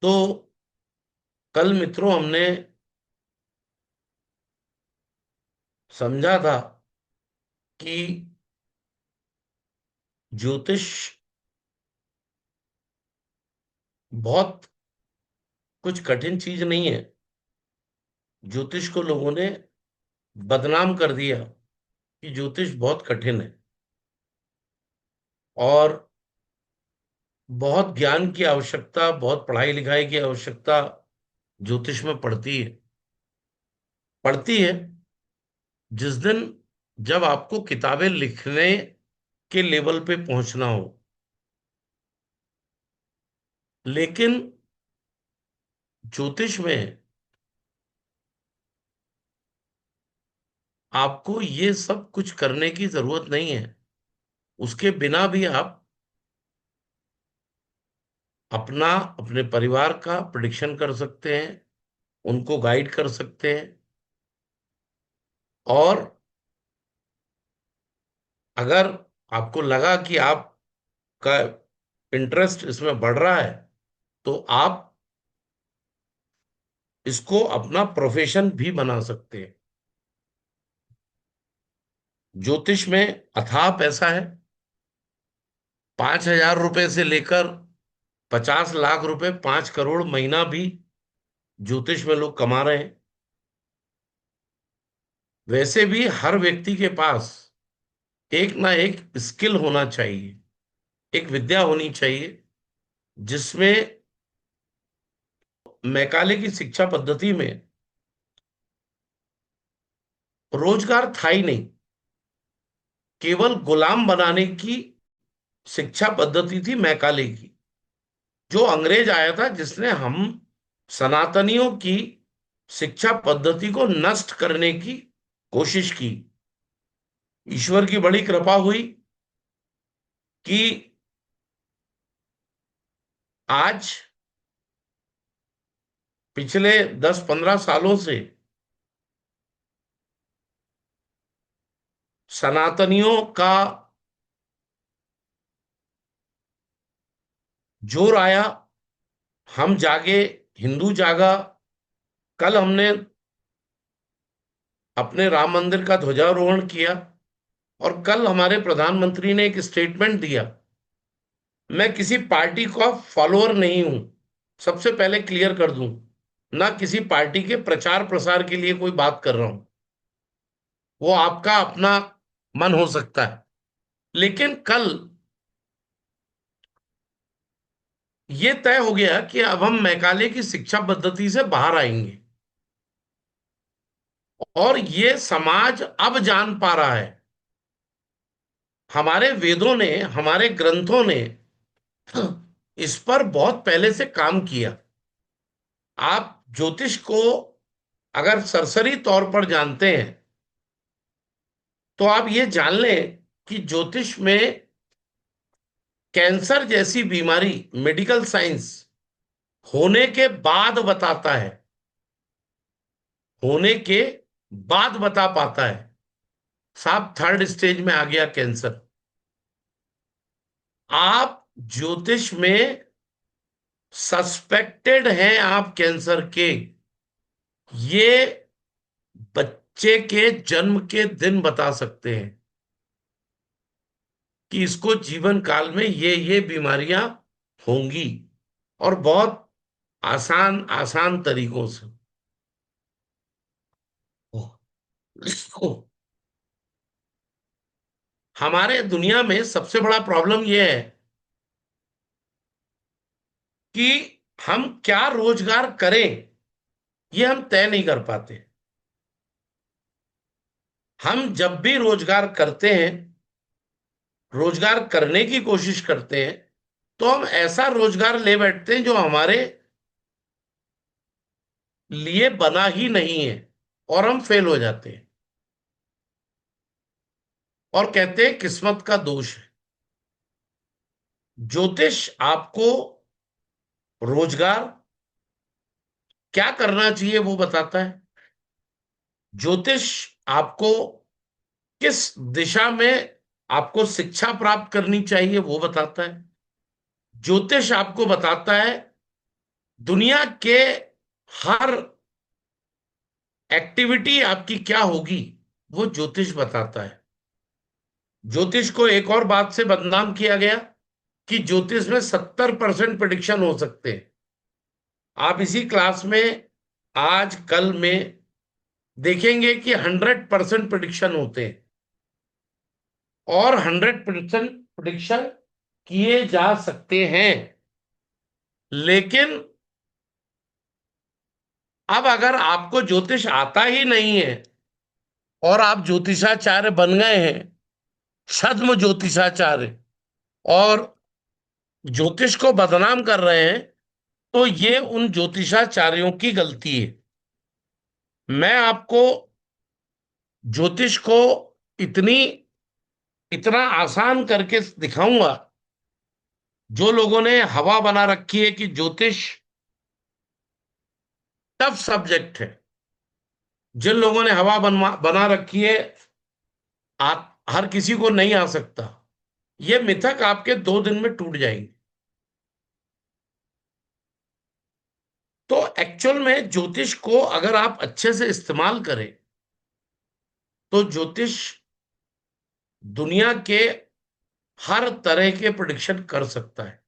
तो कल मित्रों हमने समझा था कि ज्योतिष बहुत कुछ कठिन चीज नहीं है। ज्योतिष को लोगों ने बदनाम कर दिया कि ज्योतिष बहुत कठिन है और बहुत ज्ञान की आवश्यकता, बहुत पढ़ाई लिखाई की आवश्यकता ज्योतिष में पड़ती है। जिस दिन जब आपको किताबें लिखने के लेवल पे पहुंचना हो। लेकिन ज्योतिष में आपको ये सब कुछ करने की जरूरत नहीं है। उसके बिना भी आप अपना, अपने परिवार का प्रिडिक्शन कर सकते हैं, उनको गाइड कर सकते हैं। और अगर आपको लगा कि आपका इंटरेस्ट इसमें बढ़ रहा है तो आप इसको अपना प्रोफेशन भी बना सकते हैं। ज्योतिष में अथाह पैसा है। 5,000 रुपए से लेकर 50 लाख रुपए, 5 करोड़ महीना भी ज्योतिष में लोग कमा रहे हैं। वैसे भी हर व्यक्ति के पास एक ना एक स्किल होना चाहिए, एक विद्या होनी चाहिए जिसमें मैकाले की शिक्षा पद्धति में रोजगार था ही नहीं। केवल गुलाम बनाने की शिक्षा पद्धति थी मैकाले की। जो अंग्रेज आया था जिसने हम सनातनियों की शिक्षा पद्धति को नष्ट करने की कोशिश की। ईश्वर की बड़ी कृपा हुई कि आज पिछले 10-15 सालों से सनातनियों का जोर आया। हम जागे, हिंदू जागा। कल हमने अपने राम मंदिर का ध्वजारोहण किया और कल हमारे प्रधानमंत्री ने एक स्टेटमेंट दिया। मैं किसी पार्टी का फॉलोअर नहीं हूं, सबसे पहले क्लियर कर दूं। ना किसी पार्टी के प्रचार प्रसार के लिए कोई बात कर रहा हूं। वो आपका अपना मन हो सकता है। लेकिन कल ये तय हो गया कि अब हम मैकाले की शिक्षा पद्धति से बाहर आएंगे। और ये समाज अब जान पा रहा है। हमारे वेदों ने, हमारे ग्रंथों ने इस पर बहुत पहले से काम किया। आप ज्योतिष को अगर सरसरी तौर पर जानते हैं तो आप ये जान लें कि ज्योतिष में कैंसर जैसी बीमारी मेडिकल साइंस होने के बाद बताता है, होने के बाद बता पाता है। साहब 3rd स्टेज में आ गया कैंसर। आप ज्योतिष में सस्पेक्टेड हैं आप कैंसर के, ये बच्चे के जन्म के दिन बता सकते हैं कि इसको जीवन काल में ये बीमारियां होंगी। और बहुत आसान आसान तरीकों से। हमारे दुनिया में सबसे बड़ा प्रॉब्लम यह है कि हम क्या रोजगार करें ये हम तय नहीं कर पाते। हम जब भी रोजगार करते हैं, रोजगार करने की कोशिश करते हैं, तो हम ऐसा रोजगार ले बैठते हैं जो हमारे लिए बना ही नहीं है और हम फेल हो जाते हैं और कहते हैं किस्मत का दोष है। ज्योतिष आपको रोजगार क्या करना चाहिए वो बताता है। ज्योतिष आपको किस दिशा में आपको शिक्षा प्राप्त करनी चाहिए वो बताता है। ज्योतिष आपको बताता है दुनिया के हर एक्टिविटी आपकी क्या होगी, वो ज्योतिष बताता है। ज्योतिष को एक और बात से बदनाम किया गया कि ज्योतिष में 70% प्रिडिक्शन हो सकते हैं। आप इसी क्लास में आज कल में देखेंगे कि 100% प्रिडिक्शन होते हैं और 100% प्रिडिक्शन किए जा सकते हैं। लेकिन अब अगर आपको ज्योतिष आता ही नहीं है और आप ज्योतिषाचार्य बन गए हैं, छद्म ज्योतिषाचार्य, और ज्योतिष को बदनाम कर रहे हैं, तो ये उन ज्योतिषाचार्यों की गलती है। मैं आपको ज्योतिष को इतनी इतना आसान करके दिखाऊंगा। जो लोगों ने हवा बना रखी है कि ज्योतिष टफ सब्जेक्ट है, जिन लोगों ने हवा बना रखी है आप हर किसी को नहीं आ सकता, ये मिथक आपके 2 दिन में टूट जाएंगे। तो एक्चुअल में ज्योतिष को अगर आप अच्छे से इस्तेमाल करें तो ज्योतिष दुनिया के हर तरह के प्रिडिक्शन कर सकता है।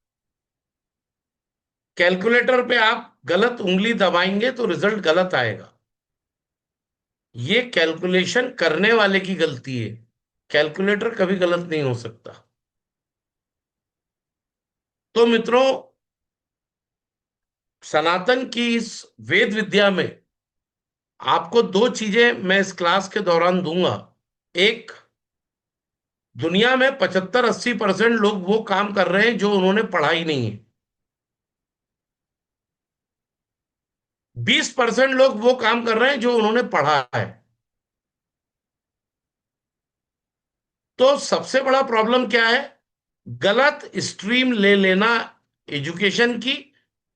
कैलकुलेटर पे आप गलत उंगली दबाएंगे तो रिजल्ट गलत आएगा। ये कैलकुलेशन करने वाले की गलती है। कैलकुलेटर कभी गलत नहीं हो सकता। तो मित्रों, सनातन की इस वेद विद्या में आपको 2 चीजें मैं इस क्लास के दौरान दूंगा। एक, दुनिया में 75-80% लोग वो काम कर रहे हैं जो उन्होंने पढ़ा ही नहीं है। 20% लोग वो काम कर रहे हैं जो उन्होंने पढ़ा है। तो सबसे बड़ा प्रॉब्लम क्या है? गलत स्ट्रीम ले लेना एजुकेशन की,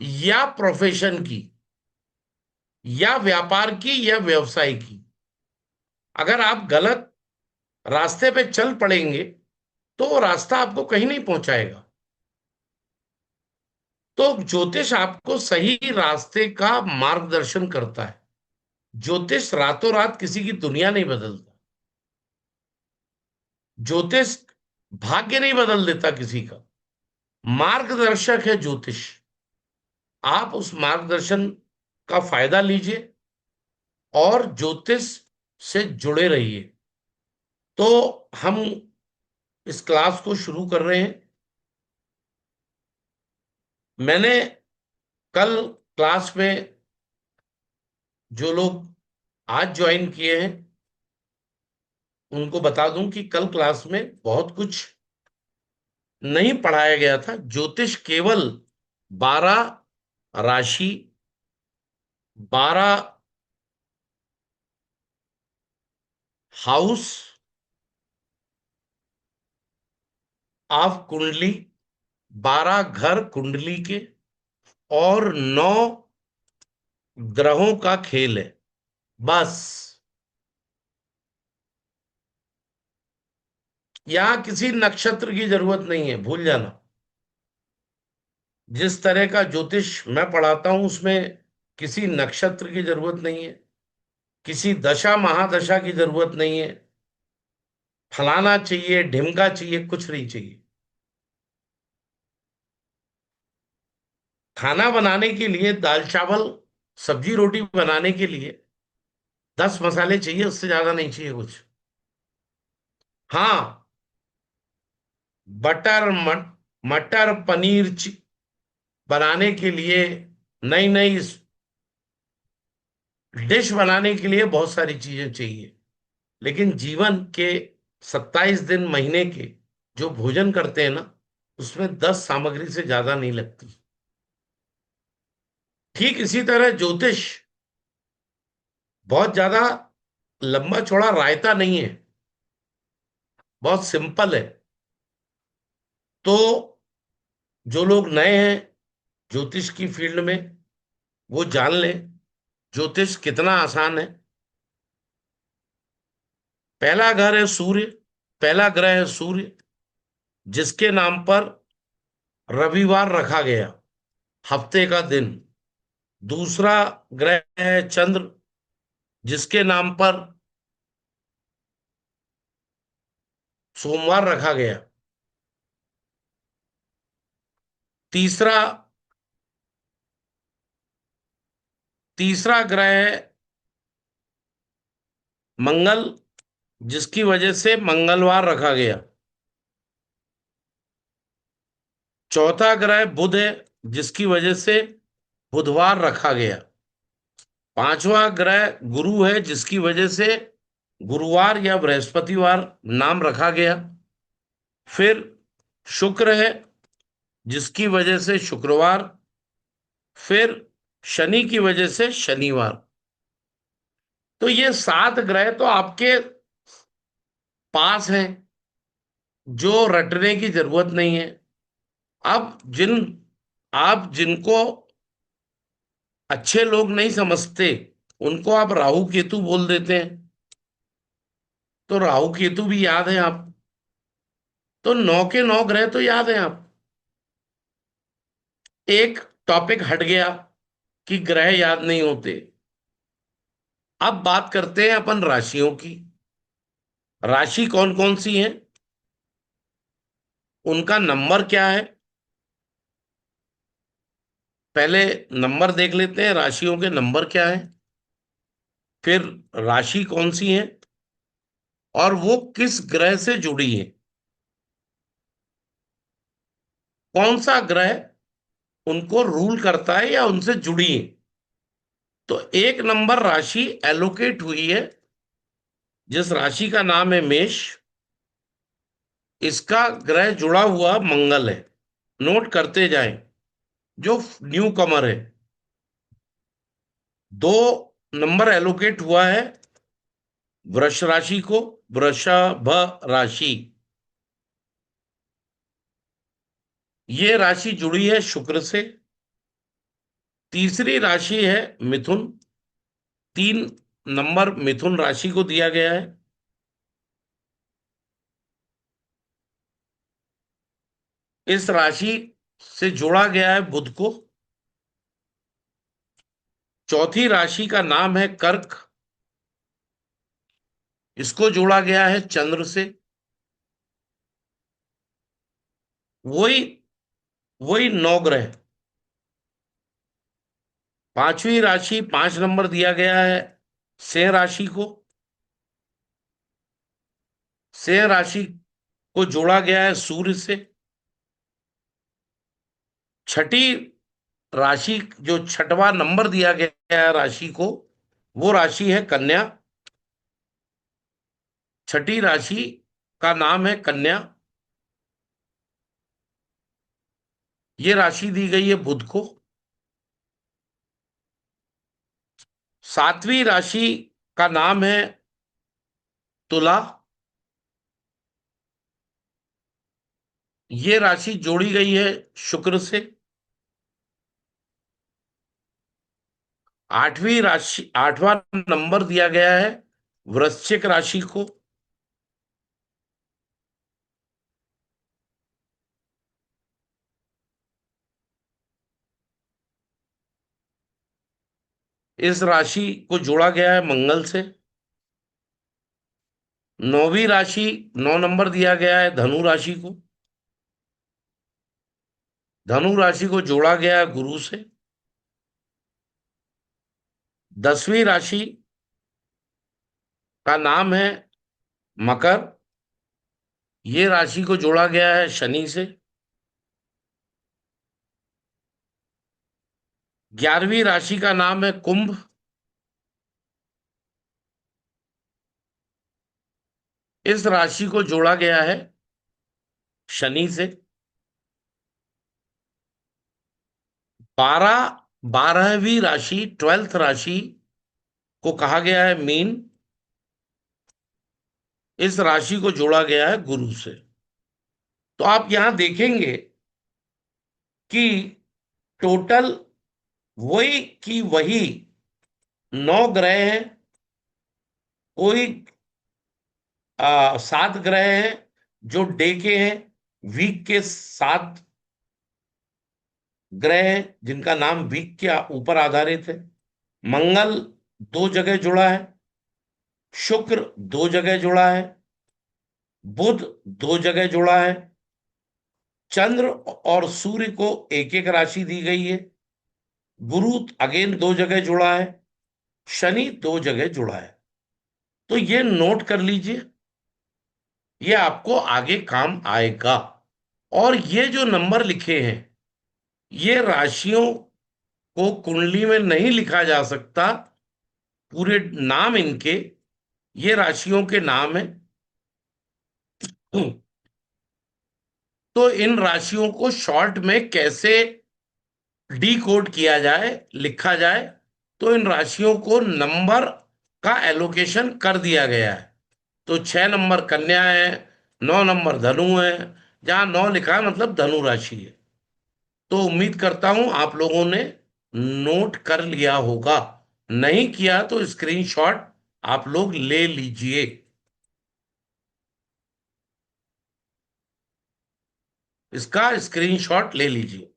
या प्रोफेशन की, या व्यापार की, या व्यवसाय की। अगर आप गलत रास्ते पे चल पड़ेंगे तो वो रास्ता आपको कहीं नहीं पहुंचाएगा। तो ज्योतिष आपको सही रास्ते का मार्गदर्शन करता है। ज्योतिष रातों रात किसी की दुनिया नहीं बदलता। ज्योतिष भाग्य नहीं बदल देता किसी का। मार्गदर्शक है ज्योतिष। आप उस मार्गदर्शन का फायदा लीजिए और ज्योतिष से जुड़े रहिए। तो हम इस क्लास को शुरू कर रहे हैं। मैंने कल क्लास में जो लोग आज ज्वाइन किए हैं उनको बता दूं कि कल क्लास में बहुत कुछ नहीं पढ़ाया गया था। ज्योतिष केवल 12 राशि, 12 हाउस ऑफ कुंडली, 12 घर कुंडली के, और 9 ग्रहों का खेल है, बस। यहां किसी नक्षत्र की जरूरत नहीं है, भूल जाना। जिस तरह का ज्योतिष मैं पढ़ाता हूं उसमें किसी नक्षत्र की जरूरत नहीं है, किसी दशा महादशा की जरूरत नहीं है, फलाना चाहिए ढिमका चाहिए, कुछ नहीं चाहिए। खाना बनाने के लिए, दाल चावल सब्जी रोटी बनाने के लिए 10 मसाले चाहिए, उससे ज्यादा नहीं चाहिए कुछ। हाँ, बटर मटर पनीर बनाने के लिए, नई नई डिश बनाने के लिए बहुत सारी चीजें चाहिए। लेकिन जीवन के 27 दिन महीने के जो भोजन करते हैं ना, उसमें 10 सामग्री से ज्यादा नहीं लगती। ठीक इसी तरह ज्योतिष बहुत ज्यादा लंबा चौड़ा रायता नहीं है, बहुत सिंपल है। तो जो लोग नए हैं ज्योतिष की फील्ड में, वो जान लें ज्योतिष कितना आसान है। पहला घर है सूर्य, पहला ग्रह है सूर्य, जिसके नाम पर रविवार रखा गया, हफ्ते का दिन। दूसरा ग्रह है चंद्र, जिसके नाम पर सोमवार रखा गया। तीसरा तीसरा ग्रह है मंगल, जिसकी वजह से मंगलवार रखा गया। चौथा ग्रह बुध है, जिसकी वजह से बुधवार रखा गया। पांचवा ग्रह गुरु है, जिसकी वजह से गुरुवार या बृहस्पतिवार नाम रखा गया। फिर शुक्र है, जिसकी वजह से शुक्रवार। फिर शनि की वजह से शनिवार। तो ये 7 ग्रह तो आपके पास हैं, जो रटने की जरूरत नहीं है। अब आप जिनको अच्छे लोग नहीं समझते, उनको आप राहु केतु बोल देते हैं। तो राहु केतु भी याद है आप, तो 9 के 9 ग्रह तो याद है आप। एक टॉपिक हट गया कि ग्रह याद नहीं होते। अब बात करते हैं अपन राशियों की। राशि कौन कौन सी है, उनका नंबर क्या है, पहले नंबर देख लेते हैं, राशियों के नंबर क्या है। फिर राशि कौन सी है और वो किस ग्रह से जुड़ी है, कौन सा ग्रह उनको रूल करता है या उनसे जुड़ी है। तो 1 नंबर राशि एलोकेट हुई है, जिस राशि का नाम है मेष। इसका ग्रह जुड़ा हुआ मंगल है। नोट करते जाएं, जो न्यू कमर है। 2 नंबर एलोकेट हुआ है वृष राशि को, वृषभ राशि। ये राशि जुड़ी है शुक्र से। तीसरी राशि है मिथुन। 3 नंबर मिथुन राशि को दिया गया है। इस राशि से जोड़ा गया है बुध को। चौथी राशि का नाम है कर्क। इसको जोड़ा गया है चंद्र से। वही वही 9 ग्रह। पांचवी राशि, 5 नंबर दिया गया है सिंह राशि को। सिंह राशि को जोड़ा गया है सूर्य से। छठी राशि, जो छठवां नंबर दिया गया है राशि को, वो राशि है कन्या। छठी राशि का नाम है कन्या। ये राशि दी गई है बुध को। सातवीं राशि का नाम है तुला। ये राशि जोड़ी गई है शुक्र से। आठवां नंबर दिया गया है वृश्चिक राशि को। इस राशि को जोड़ा गया है मंगल से। नौवीं राशि, 9 नंबर दिया गया है धनु राशि को। धनु राशि को जोड़ा गया है गुरु से। 10वीं राशि का नाम है मकर। ये राशि को जोड़ा गया है शनि से। 11वीं राशि का नाम है कुंभ। इस राशि को जोड़ा गया है शनि से। 12वीं राशि, 12th राशि को कहा गया है मीन। इस राशि को जोड़ा गया है गुरु से। तो आप यहां देखेंगे कि टोटल वही की वही 9 ग्रह हैं। कोई 7 ग्रह हैं, जो डे के हैं, वीक के 7 ग्रह जिनका नाम वीक के ऊपर आधारित है। मंगल दो जगह जुड़ा है, शुक्र दो जगह जुड़ा है, बुध दो जगह जुड़ा है, चंद्र और सूर्य को एक एक राशि दी गई है, गुरु अगेन दो जगह जुड़ा है, शनि दो जगह जुड़ा है। तो ये नोट कर लीजिए, ये आपको आगे काम आएगा। और ये जो नंबर लिखे हैं, ये राशियों को कुंडली में नहीं लिखा जा सकता, पूरे नाम इनके, ये राशियों के नाम है। तो इन राशियों को शॉर्ट में कैसे डी कोड किया जाए, लिखा जाए, तो इन राशियों को नंबर का एलोकेशन कर दिया गया है। तो 6 नंबर कन्या है, 9 नंबर धनु है। जहां 9 लिखा है मतलब धनु राशि है। तो उम्मीद करता हूं आप लोगों ने नोट कर लिया होगा। नहीं किया तो स्क्रीनशॉट आप लोग ले लीजिए, इसका स्क्रीनशॉट ले लीजिए।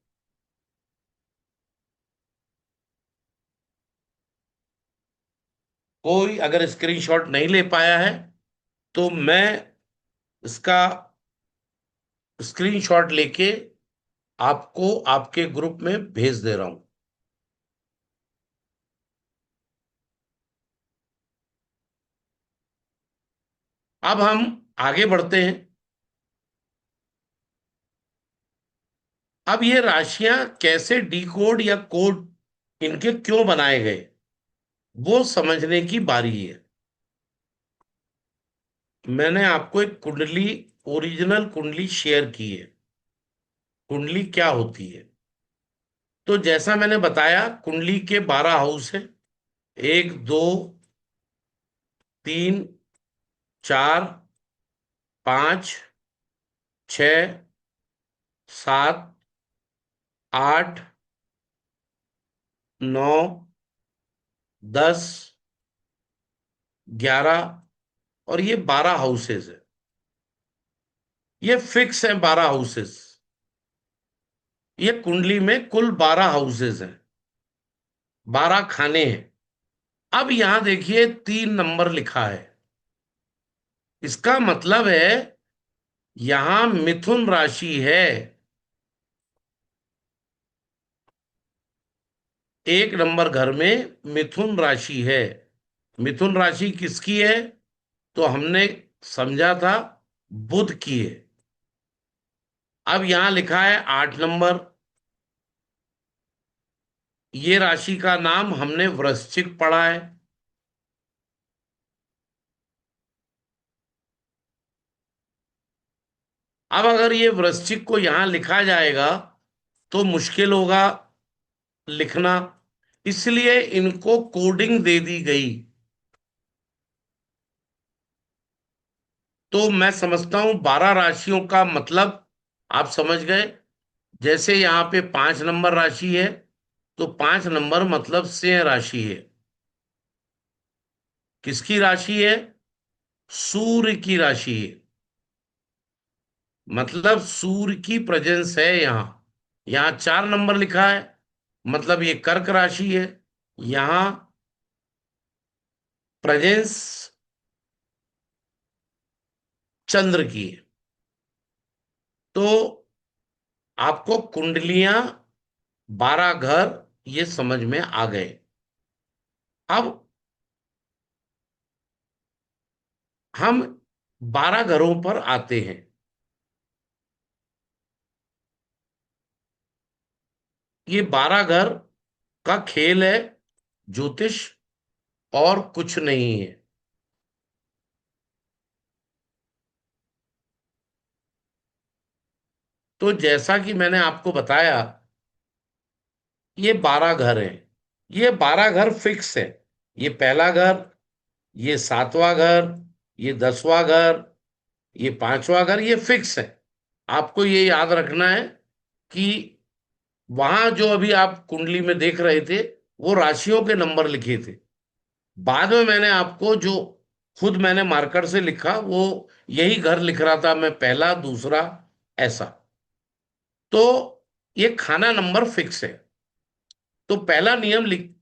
कोई अगर स्क्रीनशॉट नहीं ले पाया है तो मैं इसका स्क्रीनशॉट लेके आपको आपके ग्रुप में भेज दे रहा हूं। अब हम आगे बढ़ते हैं। अब ये राशियां कैसे डिकोड या कोड इनके क्यों बनाए गए, वो समझने की बारी है। मैंने आपको एक कुंडली, ओरिजिनल कुंडली शेयर की है। कुंडली क्या होती है? तो जैसा मैंने बताया, कुंडली के 12 हाउस है। 1, 2, 3, 4, 5, 6, 7, 8, 9, 10, 11, और ये 12 हाउसेस है। ये फिक्स है 12 हाउसेस। ये कुंडली में कुल 12 हाउसेस हैं, 12 खाने हैं। अब यहां देखिए 3 नंबर लिखा है। इसका मतलब है यहां मिथुन राशि है। 1 नंबर घर में मिथुन राशि है। मिथुन राशि किसकी है? तो हमने समझा था बुध की है। अब यहां लिखा है 8 नंबर। ये राशि का नाम हमने वृश्चिक पढ़ा है। अब अगर ये वृश्चिक को यहां लिखा जाएगा तो मुश्किल होगा लिखना, इसलिए इनको कोडिंग दे दी गई। तो मैं समझता हूं 12 राशियों का मतलब आप समझ गए। जैसे यहाँ पे 5 नंबर राशि है, तो 5 नंबर मतलब सिंह राशि है। किसकी राशि है? सूर्य की राशि है। मतलब सूर्य की प्रेजेंस है यहाँ। यहाँ 4 नंबर लिखा है, मतलब ये कर्क राशि है। यहाँ प्रेजेंस चंद्र की है। तो आपको कुंडलियां, 12 घर, ये समझ में आ गए। अब हम 12 घरों पर आते हैं। ये 12 घर का खेल है, ज्योतिष, और कुछ नहीं है। तो जैसा कि मैंने आपको बताया, ये 12 घर हैं। ये 12 घर फिक्स है। ये पहला घर, ये 7वां घर, ये 10वां घर, ये 5वां घर, ये फिक्स है। आपको ये याद रखना है कि वहां जो अभी आप कुंडली में देख रहे थे, वो राशियों के नंबर लिखे थे। बाद में मैंने आपको जो खुद मैंने मार्कर से लिखा, वो यही घर लिख रहा था मैं, पहला दूसरा, ऐसा। तो ये खाना नंबर फिक्स है। तो पहला नियम लिख,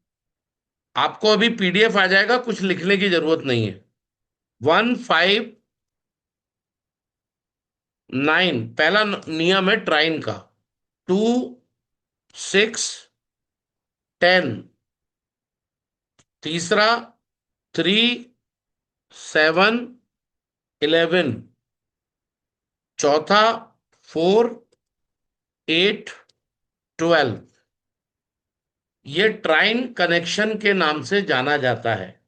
आपको अभी पीडीएफ आ जाएगा, कुछ लिखने की जरूरत नहीं है। 159 पहला नियम है ट्राइन का। 2, 6, 10 तीसरा। 3, 7, 11 चौथा। 4, 8, 12 ये ट्राइन कनेक्शन के नाम से जाना जाता है।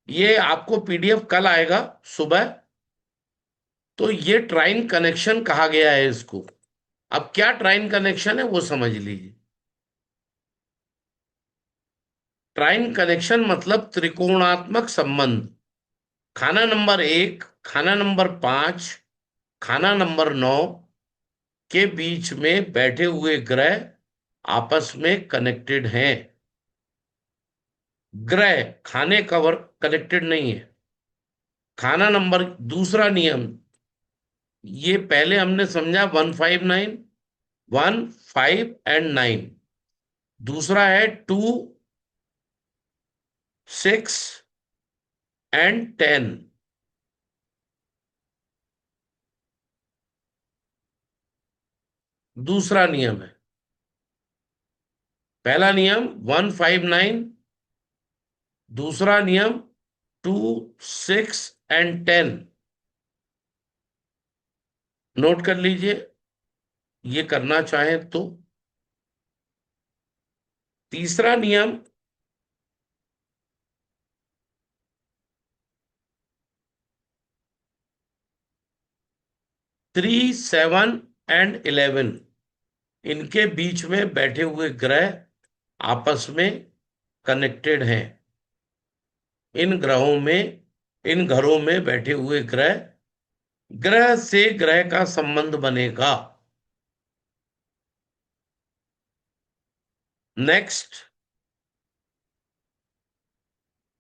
ये आपको पीडीएफ कल आएगा सुबह। तो ये ट्राइन कनेक्शन कहा गया है इसको। अब क्या ट्राइन कनेक्शन है वो समझ लीजिए। ट्राइन कनेक्शन मतलब त्रिकोणात्मक संबंध। खाना नंबर 1, खाना नंबर 5, खाना नंबर 9 के बीच में बैठे हुए ग्रह आपस में कनेक्टेड हैं। ग्रह, खाने कवर कनेक्टेड नहीं है। खाना नंबर, दूसरा नियम, ये पहले हमने समझा 159, 1, 5 एंड 9। दूसरा है 2, 6 एंड 10। दूसरा नियम है। पहला नियम 159, दूसरा नियम 2, 6 एंड 10। नोट कर लीजिए, ये करना चाहें तो। तीसरा नियम, 3, 7 एंड 11, इनके बीच में बैठे हुए ग्रह आपस में कनेक्टेड हैं। इन ग्रहों में, इन घरों में बैठे हुए ग्रह, ग्रह से ग्रह का संबंध बनेगा। Next,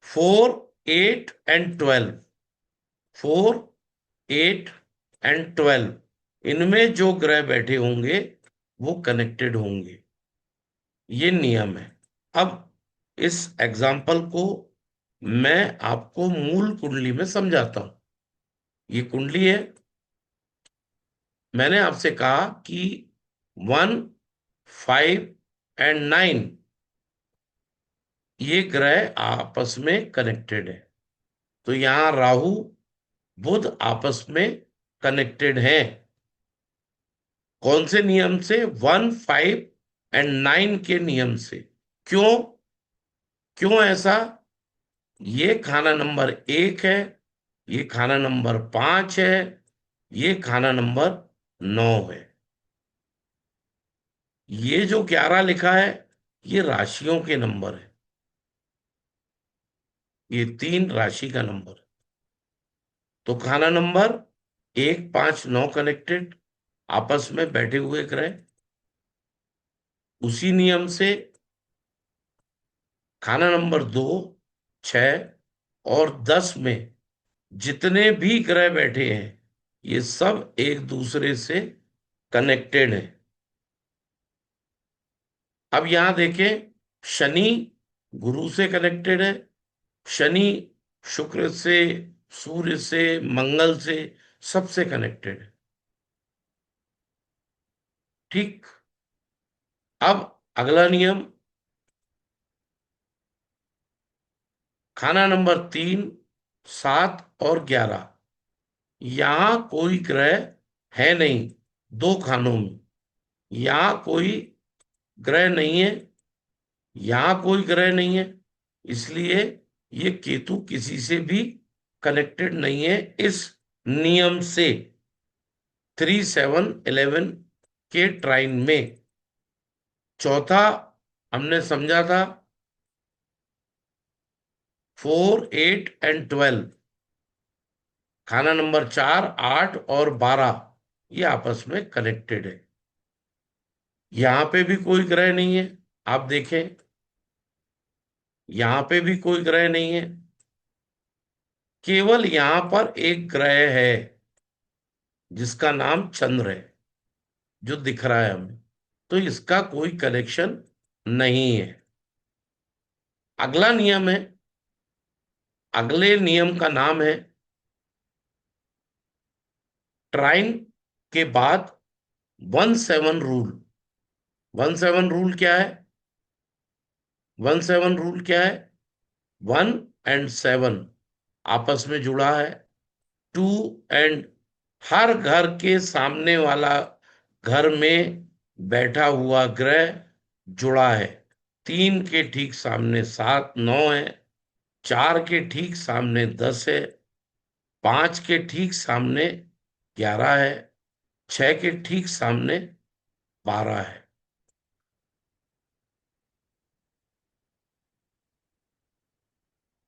4, 8 and 12। 4, 8 एंड 12 इनमें जो ग्रह बैठे होंगे वो कनेक्टेड होंगे। ये नियम है। अब इस एग्जाम्पल को मैं आपको मूल कुंडली में समझाता हूं। ये कुंडली है। मैंने आपसे कहा कि 1, 5 एंड 9 ये ग्रह आपस में कनेक्टेड है। तो यहां राहु बुध आपस में कनेक्टेड हैं। कौन से नियम से? 1, 5 एंड 9 के नियम से। क्यों? क्यों ऐसा? ये खाना नंबर 1 है, ये खाना नंबर 5 है, ये खाना नंबर 9 है। ये जो 11 लिखा है ये राशियों के नंबर है। ये 3 राशि का नंबर है। तो खाना नंबर 1, 5, 9 कनेक्टेड, आपस में बैठे हुए ग्रह। उसी नियम से खाना नंबर 2, 6 और 10 में जितने भी ग्रह बैठे हैं ये सब एक दूसरे से कनेक्टेड हैं। अब यहां देखें, शनि गुरु से कनेक्टेड है। शनि शुक्र से, सूर्य से, मंगल से, सबसे कनेक्टेड है। ठीक। अब अगला नियम, खाना नंबर 3, 7 और 11, यहां कोई ग्रह है नहीं। दो खानों में यहां कोई ग्रह नहीं है, यहां कोई ग्रह नहीं है। इसलिए ये केतु किसी से भी कनेक्टेड नहीं है इस नियम से। 3, 7, 11 के ट्राइन में। चौथा हमने समझा था 4, 8 एंड 12, खाना नंबर 4, 8 और 12 ये आपस में कनेक्टेड है। यहां पे भी कोई ग्रह नहीं है। आप देखें, यहां पे भी कोई ग्रह नहीं है। केवल यहां पर एक ग्रह है जिसका नाम चंद्र है, जो दिख रहा है हमें। तो इसका कोई कनेक्शन नहीं है। अगला नियम है, अगले नियम का नाम है ट्राइन के बाद 1-7 रूल। 1-7 रूल क्या है? 1-7 रूल क्या है? 1 और 7 आपस में जुड़ा है। 2 हर घर के सामने वाला घर में बैठा हुआ ग्रह जुड़ा है। 3 के ठीक सामने 7-9 है। 4 के ठीक सामने 10 है। 5 के ठीक सामने 11 है। 6 के ठीक सामने 12 है।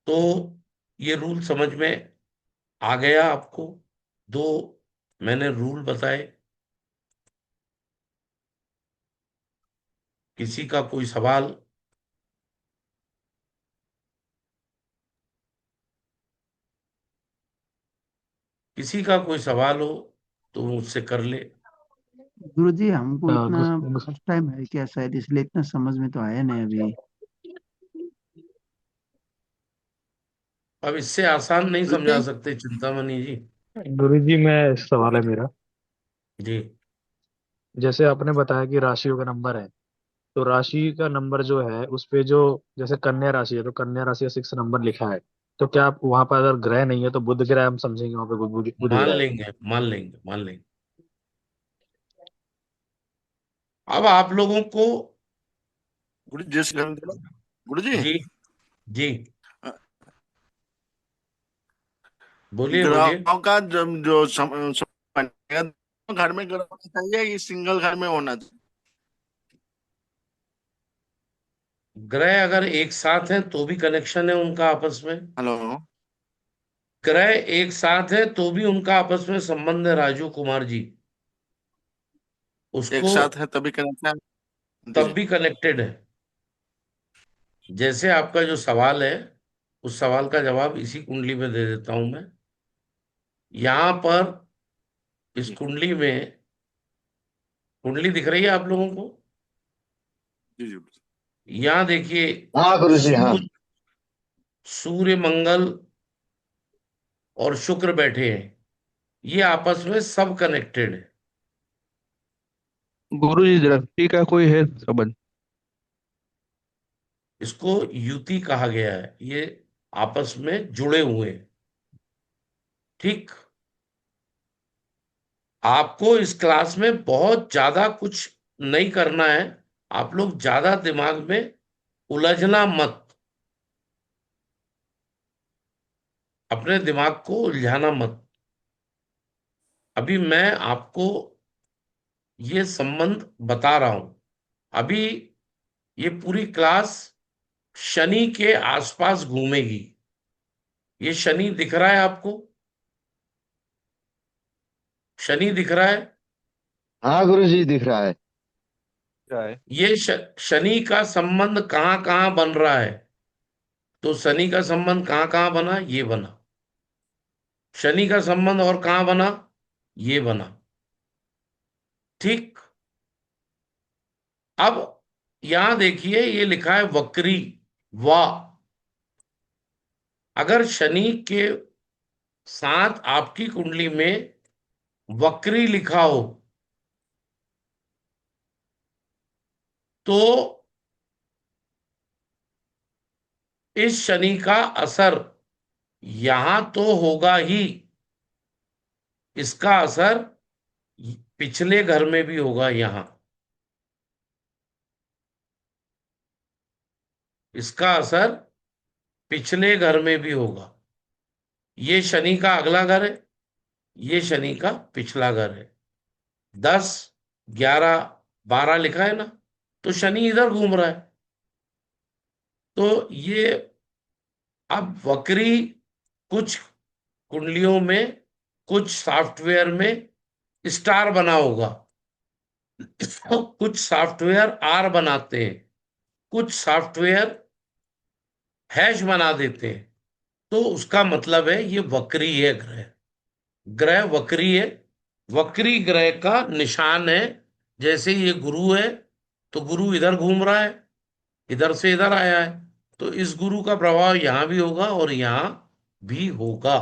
तो ये रूल समझ में आ गया आपको? दो मैंने रूल बताए। किसी का कोई सवाल? किसी का कोई सवाल हो तो मुझसे कर ले। गुरु जी हमको इतना गुस- फर्स्ट टाइम है क्या, शायद इसलिए इतना समझ में तो आया नहीं अभी। अब इससे आसान नहीं गुरु समझा जी। सकते चिंतामणि जी। गुरु जी, मैं सवाल है मेरा। जी। जैसे आपने बताया कि राशियों का नंबर है, तो राशि का नंबर जो है उस पे जो, जैसे कन्या राशि है तो कन्या राशि का 6 नंबर लिखा है। तो क्या आप वहां पर अगर ग्रह नहीं है तो बुध ग्रह हम समझेंगे वहां पे, बुध मान ग्रह है। लेंगे, मान लेंगे, मान लेंगे। अब आप लोगों को। गुरु जी, जय श्री राम। गुरु जी, जी। जी। अ, बोलिए, बोलिए। ग्रहों का जो बनेगा, घर में ग्रह होना चाहिए, ये सिंगल घर में होना चाहिए? ग्रह अगर एक साथ हैं तो भी कनेक्शन है उनका आपस में। हेलो। ग्रह एक साथ है तो भी उनका आपस में संबंध है, राजू कुमार जी। एक उसको साथ है तभी कनेक्शन। जी तब जी भी कनेक्टेड है। जैसे आपका जो सवाल है, उस सवाल का जवाब इसी कुंडली में दे देता हूं मैं। यहां पर इस जी कुंडली में, कुंडली दिख रही है आप लोगों को? जी जी। यहां देखिए, हाँ गुरु जी हाँ। सूर्य, सूर्य मंगल और शुक्र बैठे हैं। ये आपस में सब कनेक्टेड है। गुरु जी दृष्टि का कोई है संबंध? इसको युति कहा गया है। ये आपस में जुड़े हुए हैं। ठीक। आपको इस क्लास में बहुत ज्यादा कुछ नहीं करना है। आप लोग ज्यादा दिमाग में उलझना मत, अपने दिमाग को उलझाना मत। अभी मैं आपको ये संबंध बता रहा हूं। अभी ये पूरी क्लास शनि के आसपास घूमेगी। ये शनि दिख रहा है आपको? शनि दिख रहा है? हाँ गुरु जी दिख रहा है। क्या है? ये शनि का संबंध कहां कहां बन रहा है? तो शनि का संबंध कहां कहां बना? ये बना। शनि का संबंध और कहां बना? ये बना। ठीक। अब यहां देखिए, ये लिखा है वक्री। वाह। अगर शनि के साथ आपकी कुंडली में वक्री लिखा हो तो इस शनि का असर यहां तो होगा ही, इसका असर पिछले घर में भी होगा। यहां इसका असर पिछले घर में भी होगा। ये शनि का अगला घर है, ये शनि का पिछला घर है। 10, 11, 12 लिखा है ना? तो शनि इधर घूम रहा है। तो ये अब वक्री कुछ कुंडलियों में, कुछ सॉफ्टवेयर में स्टार बना होगा, कुछ सॉफ्टवेयर आर बनाते हैं, कुछ सॉफ्टवेयर हैश बना देते हैं। तो उसका मतलब है ये वक्री है ग्रह। ग्रह वक्री है। वक्री ग्रह का निशान है, जैसे ये गुरु है, तो गुरु इधर घूम रहा है, इधर से इधर आया है, तो इस गुरु का प्रभाव यहां भी होगा और यहां भी होगा।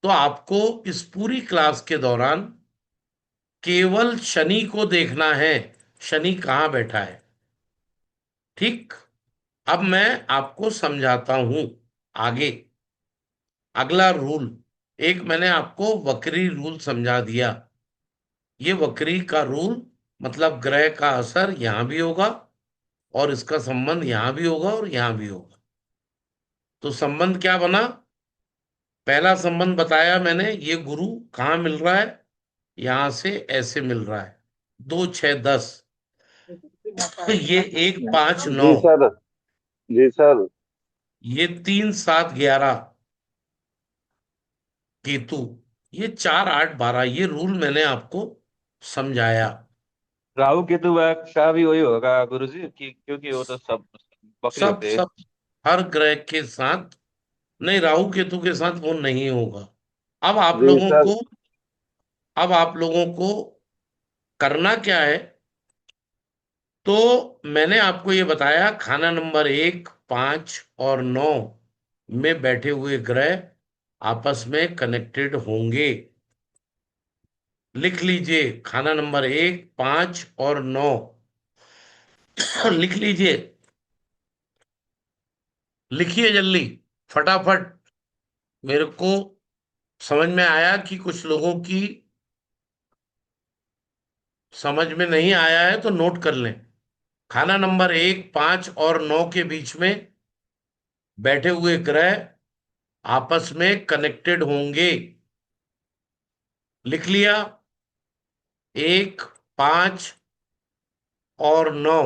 तो आपको इस पूरी क्लास के दौरान केवल शनि को देखना है, शनि कहां बैठा है। ठीक। अब मैं आपको समझाता हूं आगे। अगला रूल, एक मैंने आपको वक्री रूल समझा दिया। ये वक्री का रूल मतलब ग्रह का असर यहां भी होगा और इसका संबंध यहां भी होगा और यहां भी होगा। तो संबंध क्या बना? पहला संबंध बताया मैंने, ये गुरु कहाँ मिल रहा है? यहां से ऐसे मिल रहा है, 2 6 10। ये 1 5 9, जी सर। जी सर। ये 3 7 11 केतु, ये 4 8 12। ये रूल मैंने आपको समझाया। राहु केतु का भी वही होगा गुरुजी, कि क्योंकि वो तो सब बकरी सब होते हैं। सब हर ग्रह के साथ नहीं, राहु केतु के साथ वो नहीं होगा। अब आप जी लोगों सर। को अब आप लोगों को करना क्या है? तो मैंने आपको ये बताया, खाना नंबर 1 5 और 9 में बैठे हुए ग्रह आपस में कनेक्टेड होंगे। लिख लीजिए, खाना नंबर 1 5 और 9। लिख लीजिए, लिखिए जल्दी, फटाफट। मेरे को समझ में आया कि कुछ लोगों की समझ में नहीं आया है, तो नोट कर लें। खाना नंबर 1 5 और 9 के बीच में बैठे हुए ग्रह आपस में कनेक्टेड होंगे। लिख लिया? 1 5 और 9।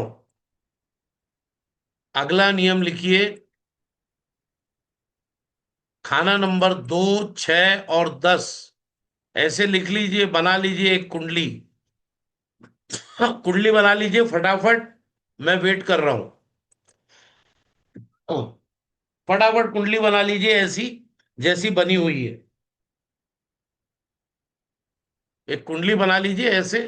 अगला नियम लिखिए, खाना नंबर 2 6 और 10। ऐसे लिख लीजिए, बना लीजिए एक कुंडली। हाँ, कुंडली बना लीजिए फटाफट, मैं वेट कर रहा हूं। फटाफट कुंडली बना लीजिए ऐसी जैसी बनी हुई है। एक कुंडली बना लीजिए ऐसे।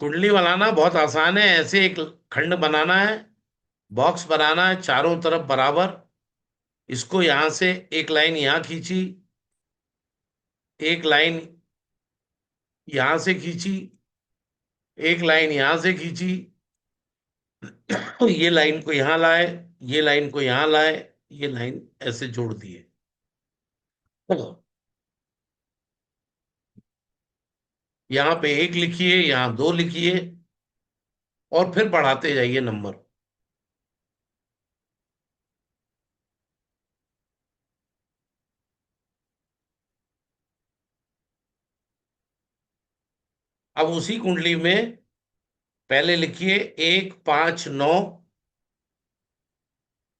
कुंडली बनाना बहुत आसान है। ऐसे एक खंड बनाना है, बॉक्स बनाना है चारों तरफ बराबर। इसको यहां से एक लाइन यहां खींची, एक लाइन यहां से खींची, एक लाइन यहां से खींची, ये लाइन को यहां लाए, ये लाइन को यहां लाए, ये लाइन ऐसे जोड़ दिए। यहां पे 1 लिखिए, यहां 2 लिखिए, और फिर बढ़ाते जाइए नंबर। अब उसी कुंडली में पहले लिखिए 1 5 9,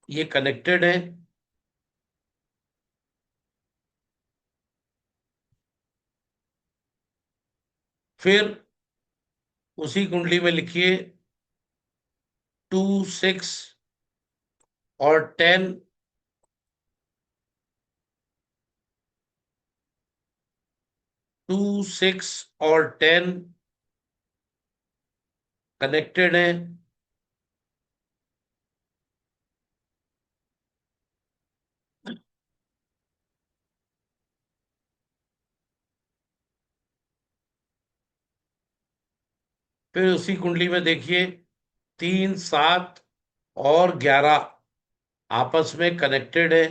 ये कनेक्टेड है। फिर उसी कुंडली में लिखिए 2 6 और 10, 2 6 और 10 कनेक्टेड है। फिर उसी कुंडली में देखिए 3 7 और 11 आपस में कनेक्टेड है।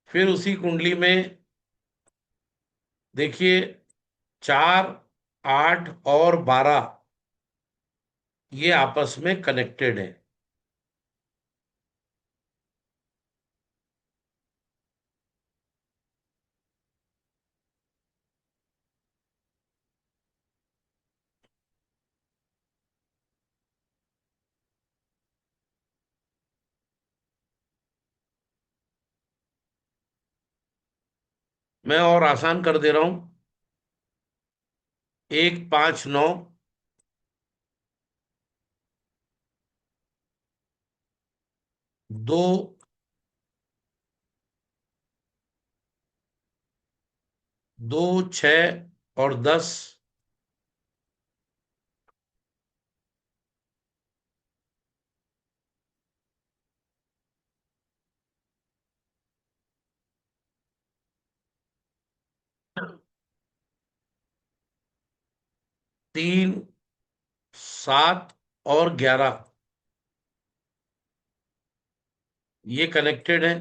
फिर उसी कुंडली में देखिए 4 8 और 12, ये आपस में कनेक्टेड है। मैं और आसान कर दे रहा हूं। 1 5 9, 2 2, 6 और 10, 3, 7 और 11 ये कनेक्टेड है।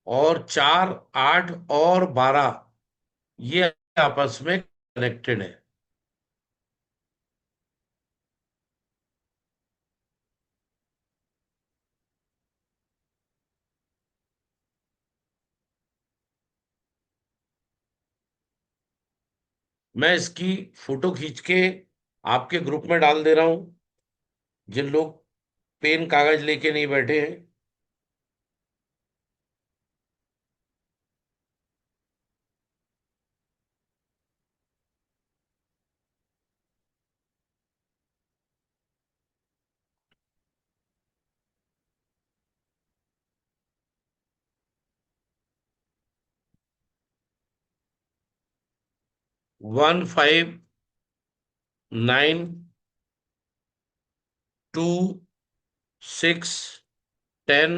और 4, 8 और 12 ये आपस में कनेक्टेड है। मैं इसकी फोटो खींच के आपके ग्रुप में डाल दे रहा हूं, जिन लोग पेन कागज लेके नहीं बैठे हैं। वन, 5, 9, 2, 6, 10,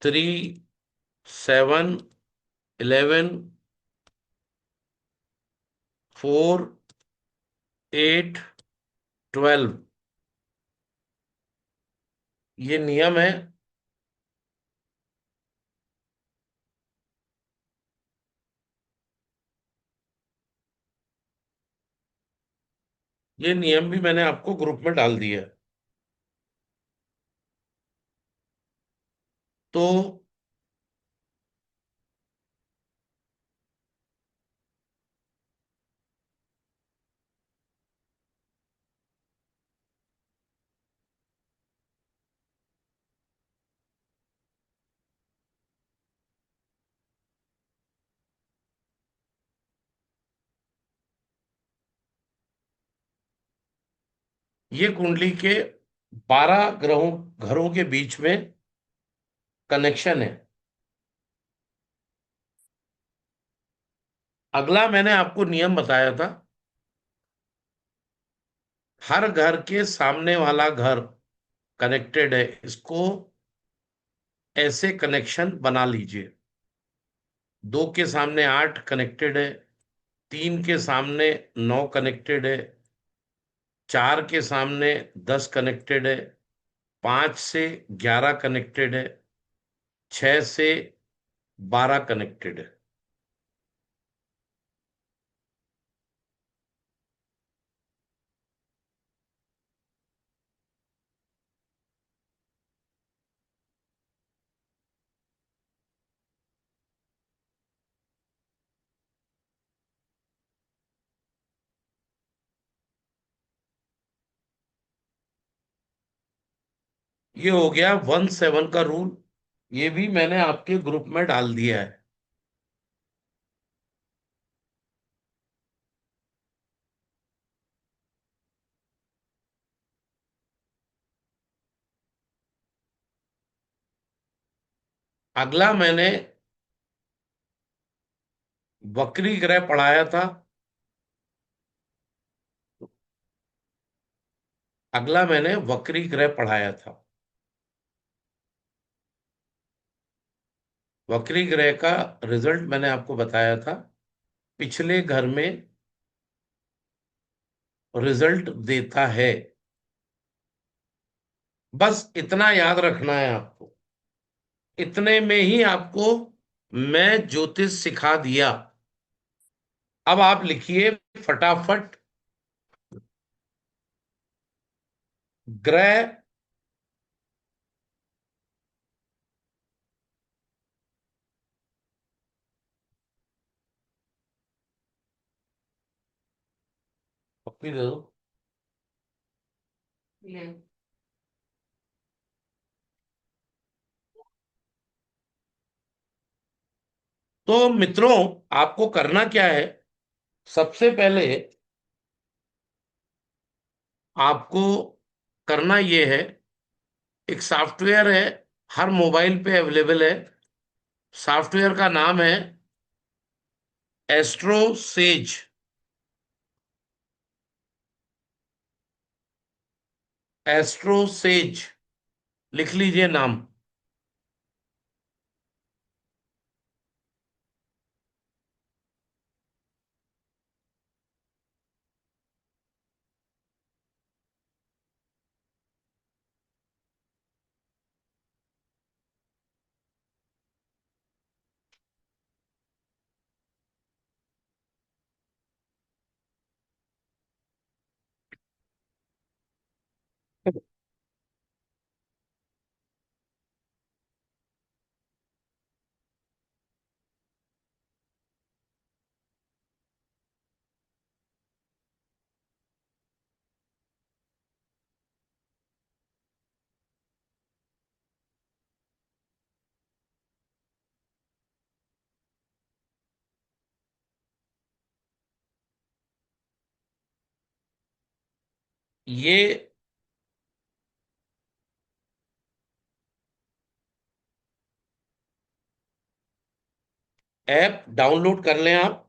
3, 7, 11, 4, 8, 12 ये नियम है। ये नियम भी मैंने आपको ग्रुप में डाल दिया है। तो ये कुंडली के 12 ग्रहों घरों के बीच में कनेक्शन है। अगला मैंने आपको नियम बताया था, हर घर के सामने वाला घर कनेक्टेड है, इसको ऐसे कनेक्शन बना लीजिए। 2 के सामने 8 कनेक्टेड है, 3 के सामने 9 कनेक्टेड है, 4 के सामने 10 कनेक्टेड है, 5 से 11 कनेक्टेड है, 6 से 12 कनेक्टेड है। ये हो गया 1, 7 का रूल। ये भी मैंने आपके ग्रुप में डाल दिया है। अगला मैंने वक्री ग्रह पढ़ाया था। अगला मैंने वक्री ग्रह पढ़ाया था। वक्री ग्रह का रिजल्ट मैंने आपको बताया था, पिछले घर में रिजल्ट देता है। बस इतना याद रखना है आपको। इतने में ही आपको मैं ज्योतिष सिखा दिया। अब आप लिखिए फटाफट, ग्रह कॉपी दे दो। तो मित्रों, आपको करना क्या है, सबसे पहले आपको करना ये है, एक सॉफ्टवेयर है, हर मोबाइल पे अवेलेबल है। सॉफ्टवेयर का नाम है एस्ट्रो सेज। एस्ट्रो सेज, लिख लीजिए नाम। ये ऐप डाउनलोड कर लें आप।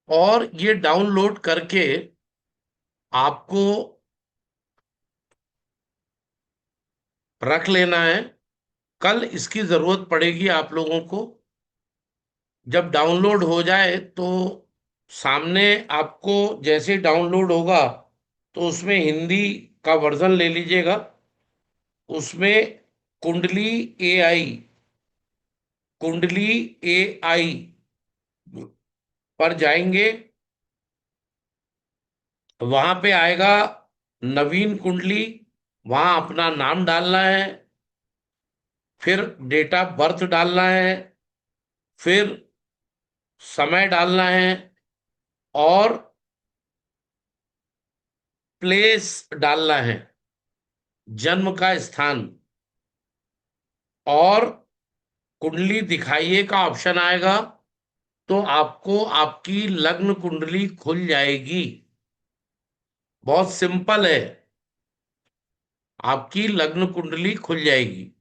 और ये डाउनलोड करके आपको रख लेना है। कल इसकी जरूरत पड़ेगी आप लोगों को। जब डाउनलोड हो जाए तो सामने आपको, जैसे डाउनलोड होगा तो उसमें हिंदी का वर्जन ले लीजिएगा। उसमें कुंडली एआई, कुंडली एआई पर जाएंगे। वहां पे आएगा नवीन कुंडली, वहां अपना नाम डालना है, फिर डेट ऑफ बर्थ डालना है, फिर समय डालना है, और प्लेस डालना है, जन्म का स्थान। और कुंडली दिखाइए का ऑप्शन आएगा, तो आपको आपकी लग्न कुंडली खुल जाएगी। बहुत सिंपल है, आपकी लग्न कुंडली खुल जाएगी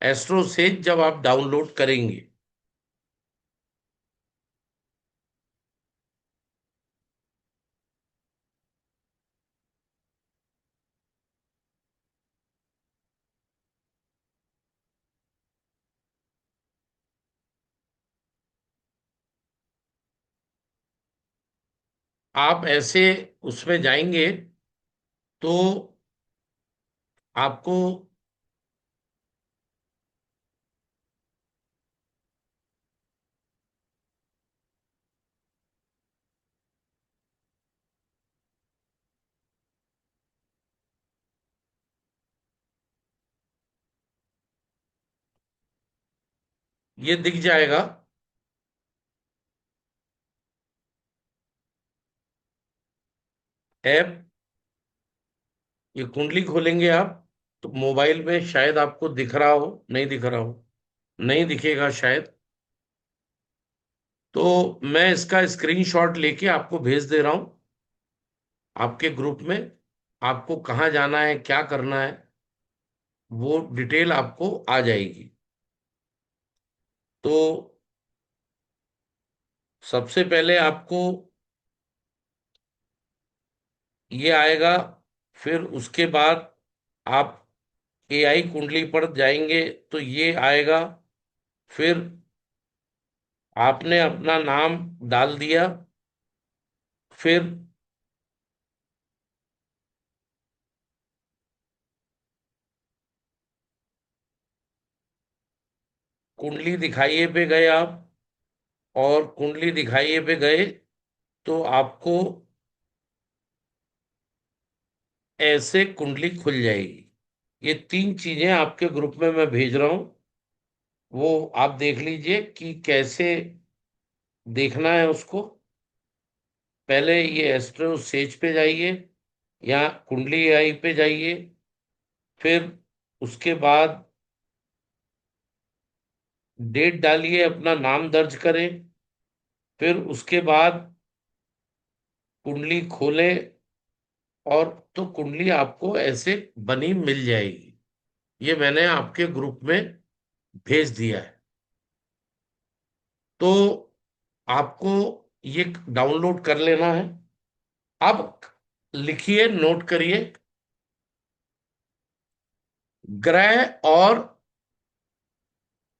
एस्ट्रो से जब आप डाउनलोड करेंगे। आप ऐसे उसमें जाएंगे तो आपको ये दिख जाएगा। ऐप, ये कुंडली खोलेंगे आप तो मोबाइल में शायद आपको दिख रहा हो, नहीं दिख रहा हो, नहीं दिखेगा शायद। तो मैं इसका स्क्रीनशॉट लेके आपको भेज दे रहा हूं आपके ग्रुप में। आपको कहाँ जाना है, क्या करना है, वो डिटेल आपको आ जाएगी। तो सबसे पहले आपको ये आएगा, फिर उसके बाद आप एआई कुंडली पर जाएंगे तो ये आएगा। फिर आपने अपना नाम डाल दिया। फिर कुंडली दिखाइए पे गए आप, और कुंडली दिखाइए पे गए तो आपको ऐसे कुंडली खुल जाएगी। ये 3 चीजें आपके ग्रुप में मैं भेज रहा हूं, वो आप देख लीजिए कि कैसे देखना है उसको। पहले ये एस्ट्रो सेज पे जाइए या कुंडली आई पे जाइए। फिर उसके बाद डेट डालिए, अपना नाम दर्ज करें। फिर उसके बाद कुंडली खोलें, और तो कुंडली आपको ऐसे बनी मिल जाएगी। ये मैंने आपके ग्रुप में भेज दिया है। तो आपको ये डाउनलोड कर लेना है। अब लिखिए, नोट करिए, ग्रह और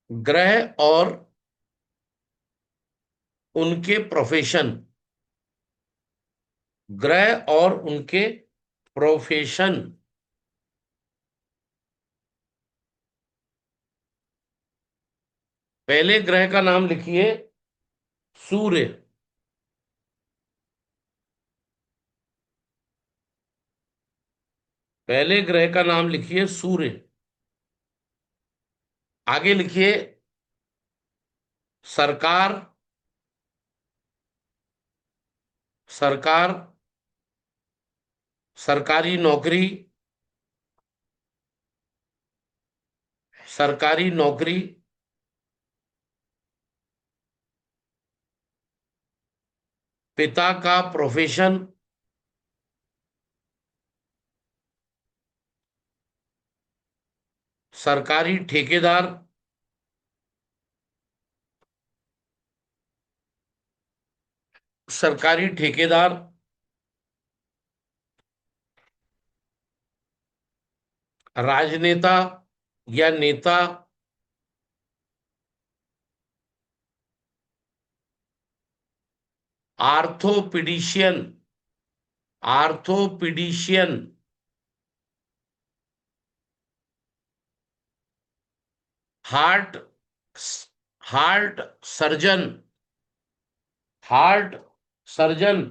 ग्रह और उनके प्रोफेशन। ग्रह और उनके प्रोफेशन। पहले ग्रह का नाम लिखिए सूर्य। पहले ग्रह का नाम लिखिए सूर्य। आगे लिखिए सरकार। सरकार, सरकारी नौकरी। सरकारी नौकरी। पिता का प्रोफेशन। सरकारी ठेकेदार। सरकारी ठेकेदार। राजनेता या नेता। Orthopaedician. Orthopaedician. Heart heart surgeon. Heart surgeon.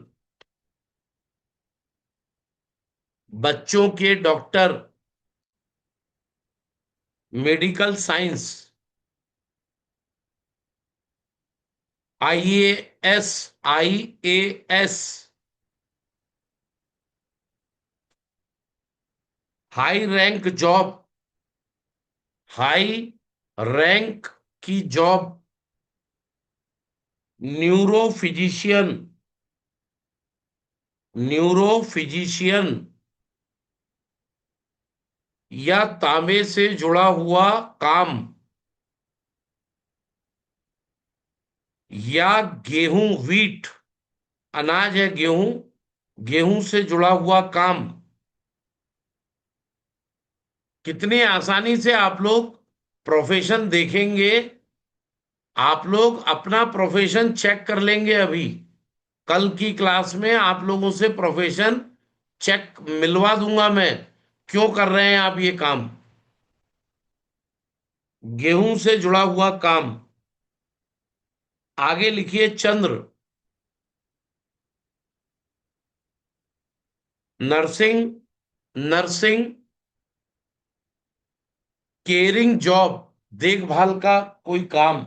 बच्चों के doctor. Medical science. IAS. IAS. High rank job. High rank की job. Neuro physician. Neuro physician, या तांबे से जुड़ा हुआ काम, या गेहूं व्हीट। अनाज है गेहूं। गेहूं से जुड़ा हुआ काम। कितनी आसानी से आप लोग प्रोफेशन देखेंगे। आप लोग अपना प्रोफेशन चेक कर लेंगे अभी। कल की क्लास में आप लोगों से प्रोफेशन चेक मिलवा दूंगा मैं, क्यों कर रहे हैं आप ये काम। गेहूं से जुड़ा हुआ काम। आगे लिखिए चंद्र। नर्सिंग। नर्सिंग। केयरिंग जॉब, देखभाल का कोई काम।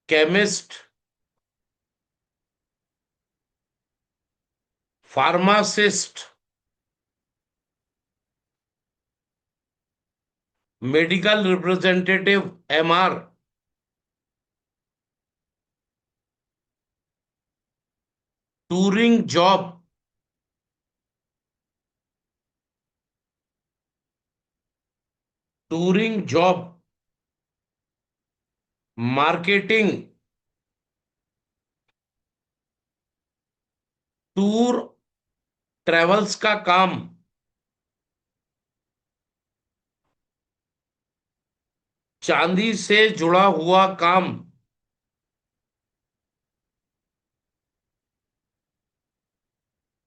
Chemist. Pharmacist. Medical representative, MR. Touring job. Touring job. Marketing. Tour travels का काम। चांदी से जुड़ा हुआ काम,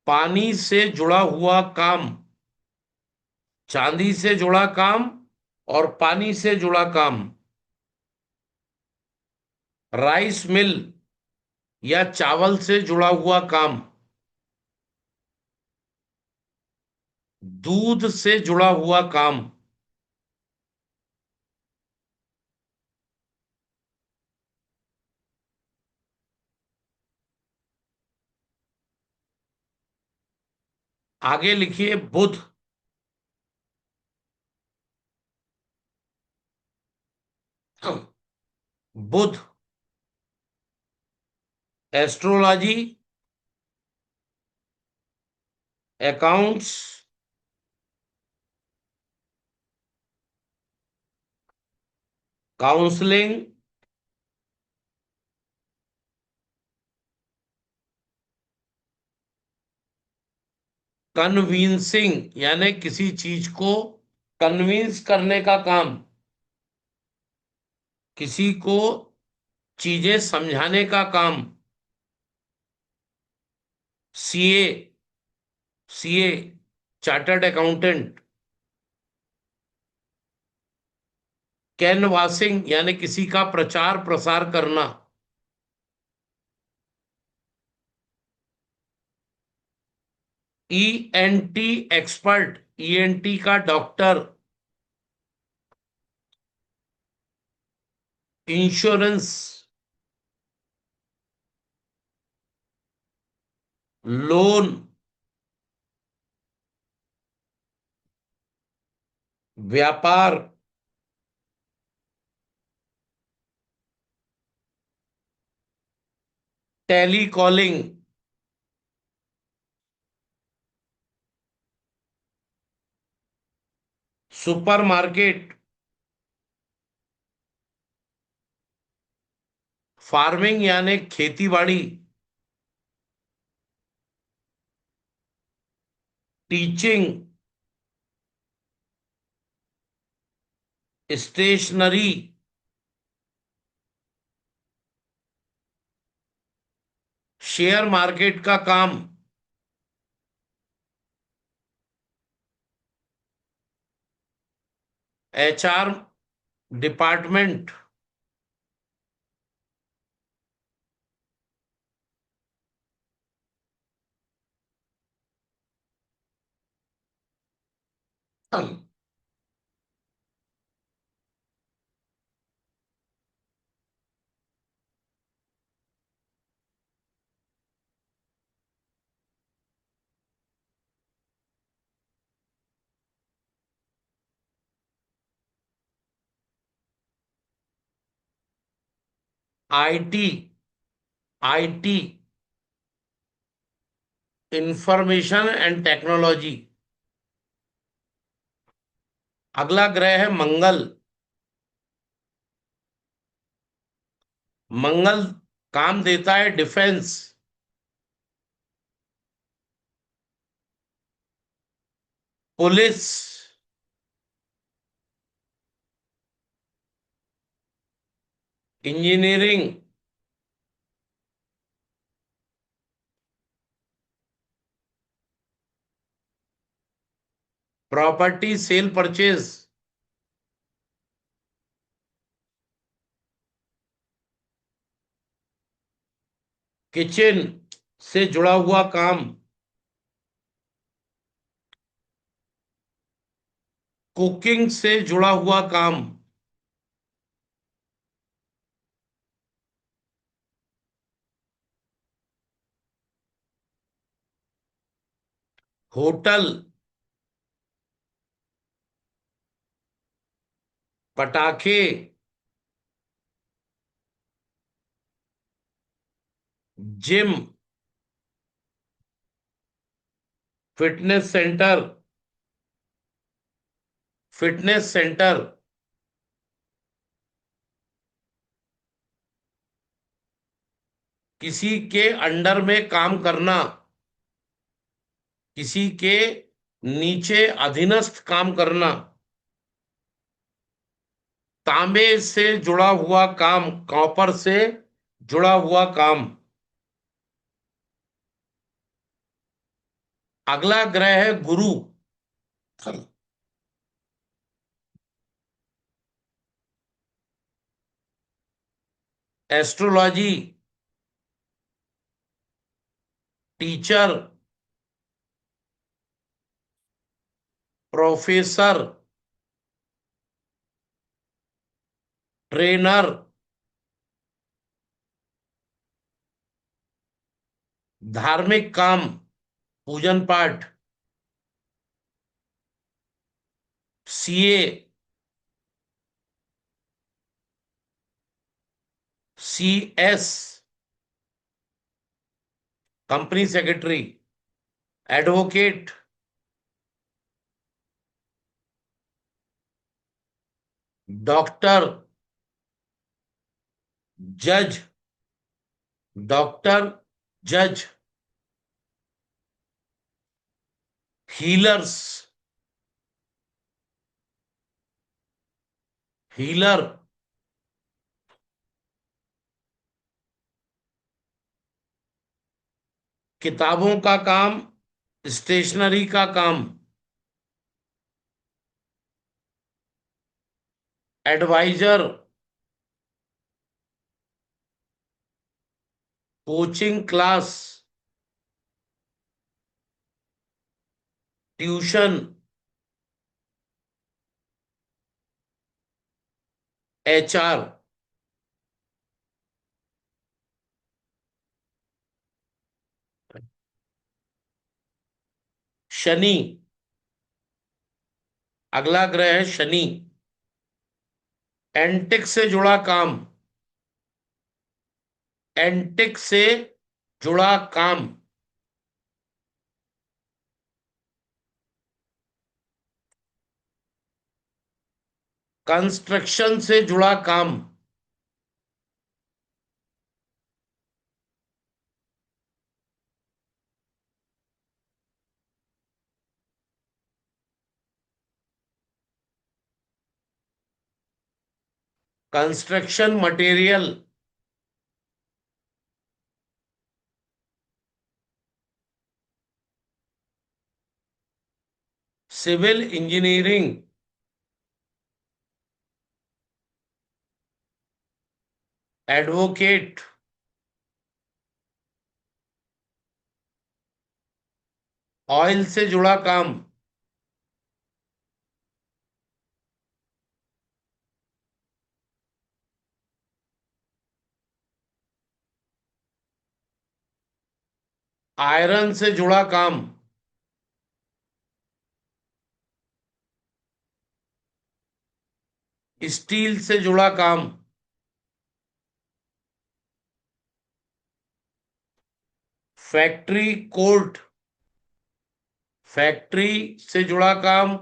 पानी से जुड़ा हुआ काम, चांदी से जुड़ा काम और पानी से जुड़ा काम, राइस मिल या चावल से जुड़ा हुआ काम, दूध से जुड़ा हुआ काम, आगे लिखिए बुध। बुध एस्ट्रोलॉजी, अकाउंट्स, काउंसलिंग, कन्विंसिंग यानी किसी चीज को कन्विंस करने का काम, किसी को चीजें समझाने का काम, CA, CA chartered accountant, canvassing यानी किसी का प्रचार प्रसार करना, ईएनटी एक्सपर्ट, ईएनटी का डॉक्टर, इंश्योरेंस, लोन, व्यापार, टेली कॉलिंग, सुपरमार्केट, फार्मिंग यानी खेतीबाड़ी, टीचिंग, स्टेशनरी, शेयर मार्केट का काम, HR department, IT, IT information and technology. अगला ग्रह है मंगल। मंगल काम देता है defence, police, engineering, property cell purchase, kitchen से जुड़ा हुआ काम, कुकिंग से जुड़ा हुआ काम, होटल, पटाखे, gym, fitness centre, fitness centre, किसी के अंडर में काम करना, किसी के नीचे अधीनस्थ काम करना, तांबे से जुड़ा हुआ काम, कॉपर से जुड़ा हुआ काम। अगला ग्रह है गुरु। एस्ट्रोलॉजी, टीचर, प्रोफेसर, ट्रेनर, धार्मिक काम, पूजन पाठ, CA, CS, company secretary, advocate, doctor, जज, डॉक्टर, जज, हीलर्स, हीलर, किताबों का काम, स्टेशनरी का काम, adviser, coaching class, tuition, HR. Shani, अगला ग्रह है शनि। एंटिक से जुड़ा काम, एंटिक से जुड़ा काम, कंस्ट्रक्शन से जुड़ा काम, construction material, civil engineering, advocate, oil से जुड़ा काम, आयरन से जुड़ा काम, स्टील से जुड़ा काम, फैक्ट्री कोर्ट, फैक्ट्री से जुड़ा काम,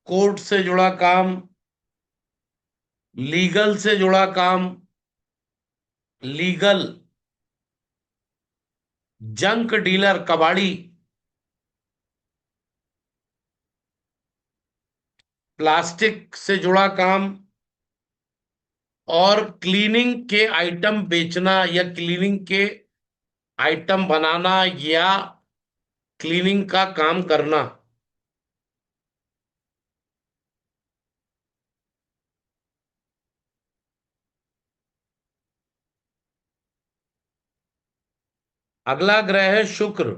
कोर्ट से जुड़ा काम, लीगल से जुड़ा काम, लीगल, जंक डीलर, कबाड़ी, प्लास्टिक से जुड़ा काम, और क्लीनिंग के आइटम बेचना या क्लीनिंग के आइटम बनाना या क्लीनिंग का काम करना। अगला ग्रह है शुक्र।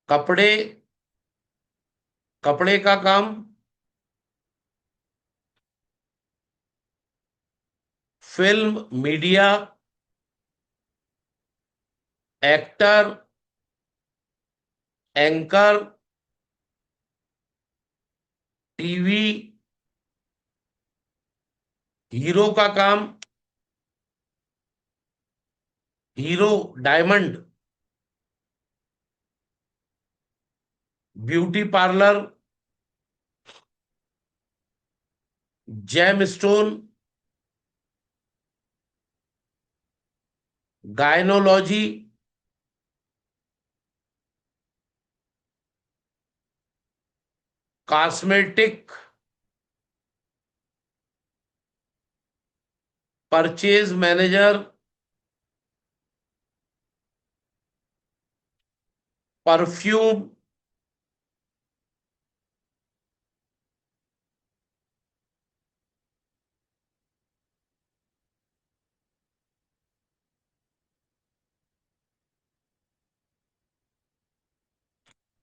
कपड़े, कपड़े का काम, film, media, actor, anchor, TV, hero का काम, hero diamond, beauty parlour, gemstone, gynaecology, cosmetic, purchase manager, perfume,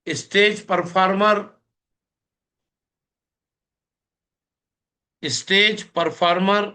stage performer, stage performer,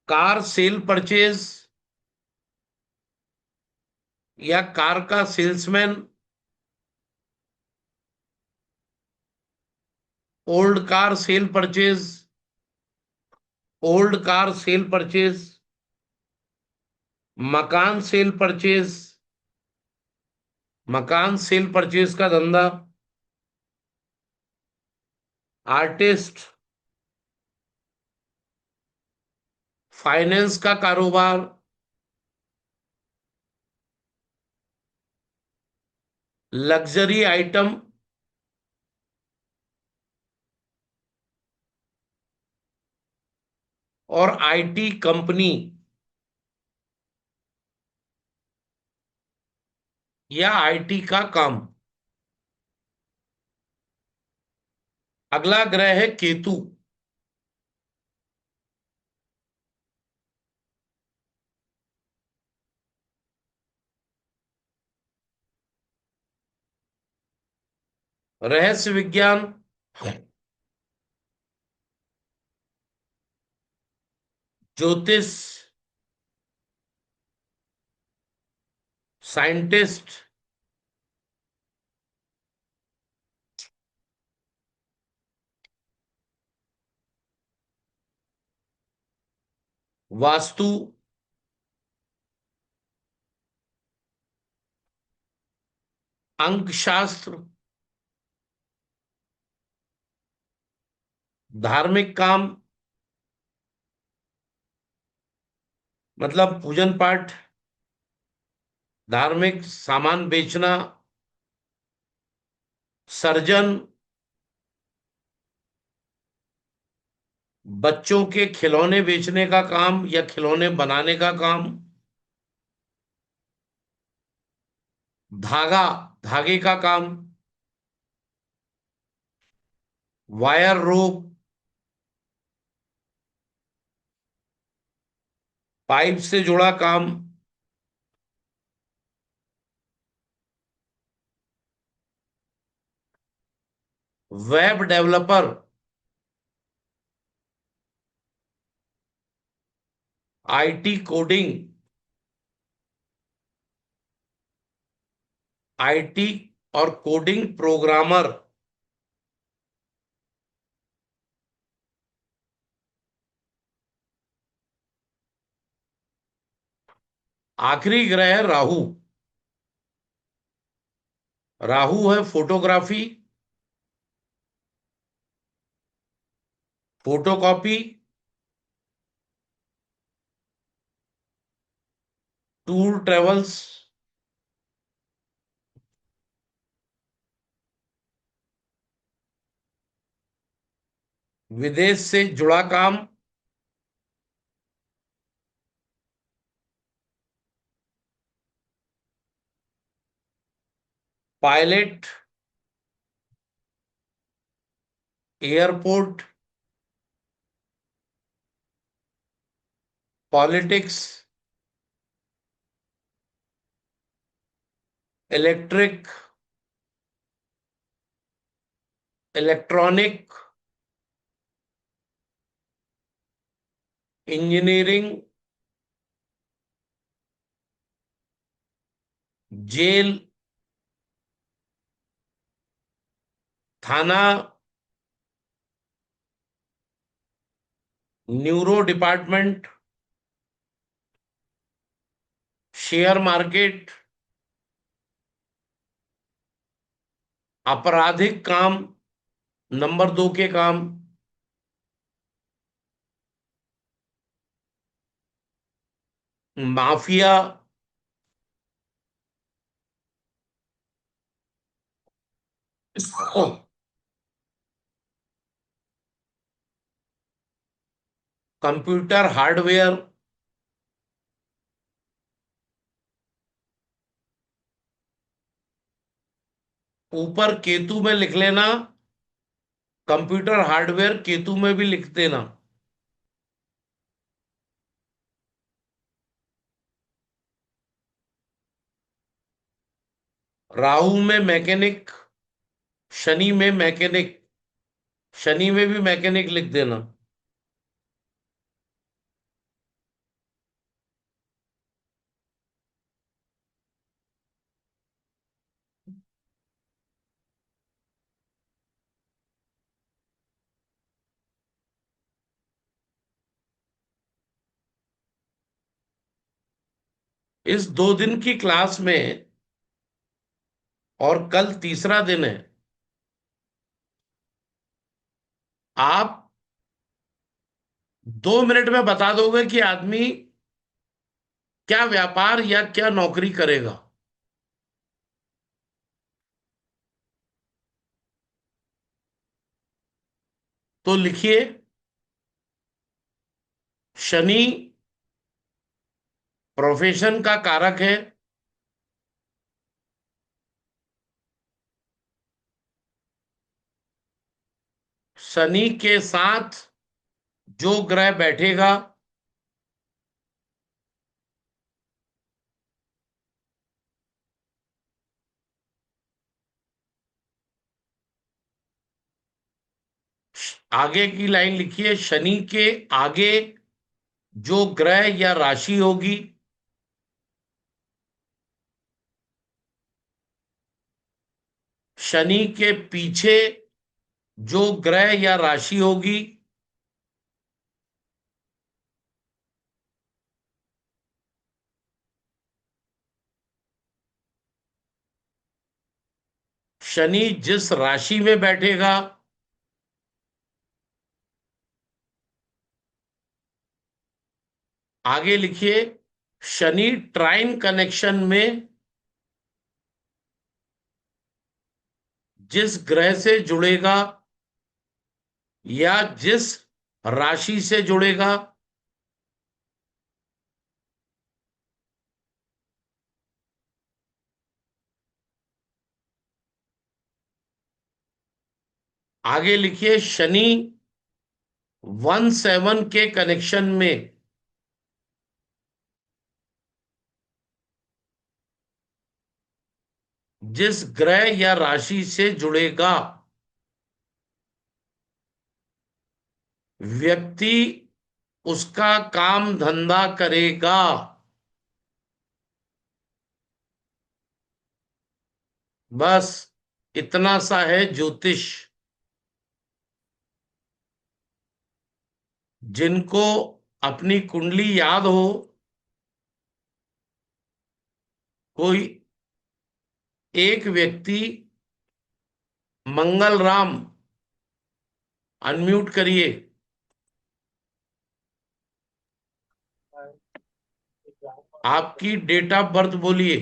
car sale purchase या कार का salesman, old car sale purchase, old car sale purchase, मकान sale purchase, मकान sale purchase का धंधा, artist, finance का कारोबार, luxury item, और IT company या आईटी का काम। अगला ग्रह है केतु। रहस्य विज्ञान, ज्योतिष, साइंटिस्ट, वास्तु, अंकशास्त्र, धार्मिक काम मतलब पूजन पाठ, धार्मिक सामान बेचना, सर्जन, बच्चों के खिलौने बेचने का काम या खिलौने बनाने का काम, धागा, धागे का काम, वायर रोप, पाइप से जुड़ा काम, web developer, IT coding, IT और कोडिंग प्रोग्रामर। आखिरी ग्रह है राहु। राहु है फोटोग्राफी, फोटोकॉपी, टूर ट्रेवल्स, विदेश से जुड़ा काम, pilot, airport, politics, electric, electronic, engineering, jail, थाना, न्यूरो डिपार्टमेंट, शेयर मार्केट, आपराधिक काम, नंबर 2 के काम, माफिया, कंप्यूटर हार्डवेयर, ऊपर केतु में लिख लेना, कंप्यूटर हार्डवेयर केतु में भी लिख देना। राहु में मैकेनिक, शनि में मैकेनिक, शनि में भी मैकेनिक लिख देना। इस 2 दिन की क्लास में, और कल तीसरा दिन है, आप 2 मिनट में बता दोगे कि आदमी क्या व्यापार या क्या नौकरी करेगा। तो लिखिए, शनि प्रोफेशन का कारक है, शनि के साथ जो ग्रह बैठेगा आगे की लाइन लिखिए, शनि के आगे जो ग्रह या राशि होगी, शनि के पीछे जो ग्रह या राशि होगी, शनि जिस राशि में बैठेगा, आगे लिखिए, शनि ट्राइन कनेक्शन में जिस ग्रह से जुड़ेगा या जिस राशि से जुड़ेगा, आगे लिखिए, शनि 1/7 के कनेक्शन में जिस ग्रह या राशि से जुड़ेगा, व्यक्ति उसका काम धंधा करेगा। बस इतना सा है ज्योतिष। जिनको अपनी कुंडली याद हो, कोई एक व्यक्ति, मंगल राम, अनम्यूट करिए। आपकी डेट ऑफ बर्थ बोलिए।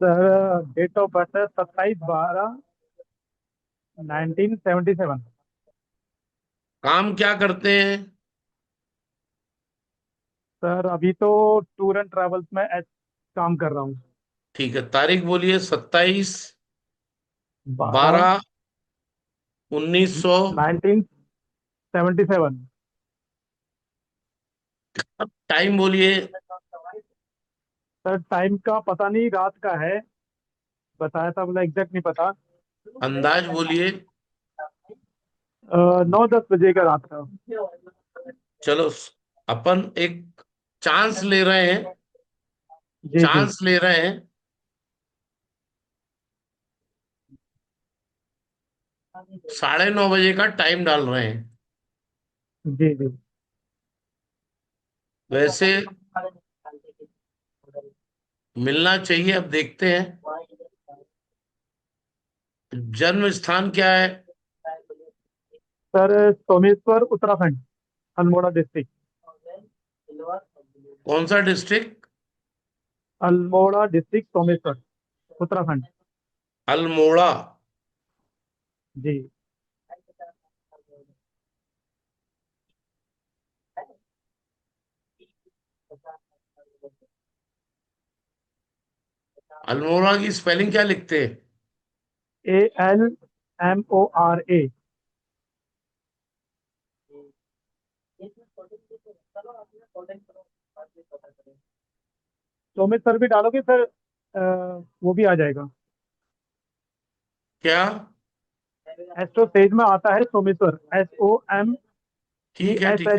सर डेट ऑफ बर्थ है 27/12/1977। काम क्या करते हैं? सर अभी तो टूर एंड ट्रैवल्स में काम कर रहा हूँ। ठीक है, तारीख बोलिए। 27 12 12 1900। 1977। टाइम बोलिए। सर टाइम का पता नहीं, रात का है, बताया था, मतलब एग्जैक्ट नहीं पता। अंदाज बोलिए। 9-10 बजे का रात का। चलो, अपन एक चांस ले रहे हैं, जी जी चांस ले रहे हैं। 9:30 बजे का टाइम डाल रहे हैं। जी जी। वैसे मिलना चाहिए, अब देखते हैं। जन्म स्थान क्या है? Sir Someshwar Uttarakhand, Almora district. कौन सा डिस्ट्रिक्ट? अल्मोड़ा डिस्ट्रिक्ट, सोमेश्वर, उत्तराखंड। अल्मोड़ा। जी। अल्मोड़ा की स्पेलिंग क्या लिखते हैं? ALMORA। सोमेश्वर भी डालोगे सर, वो भी आ जाएगा। क्या? एस्ट्रो सेज में आता है सोमेश्वर, SOMESHER। ठीक है, ठीक है।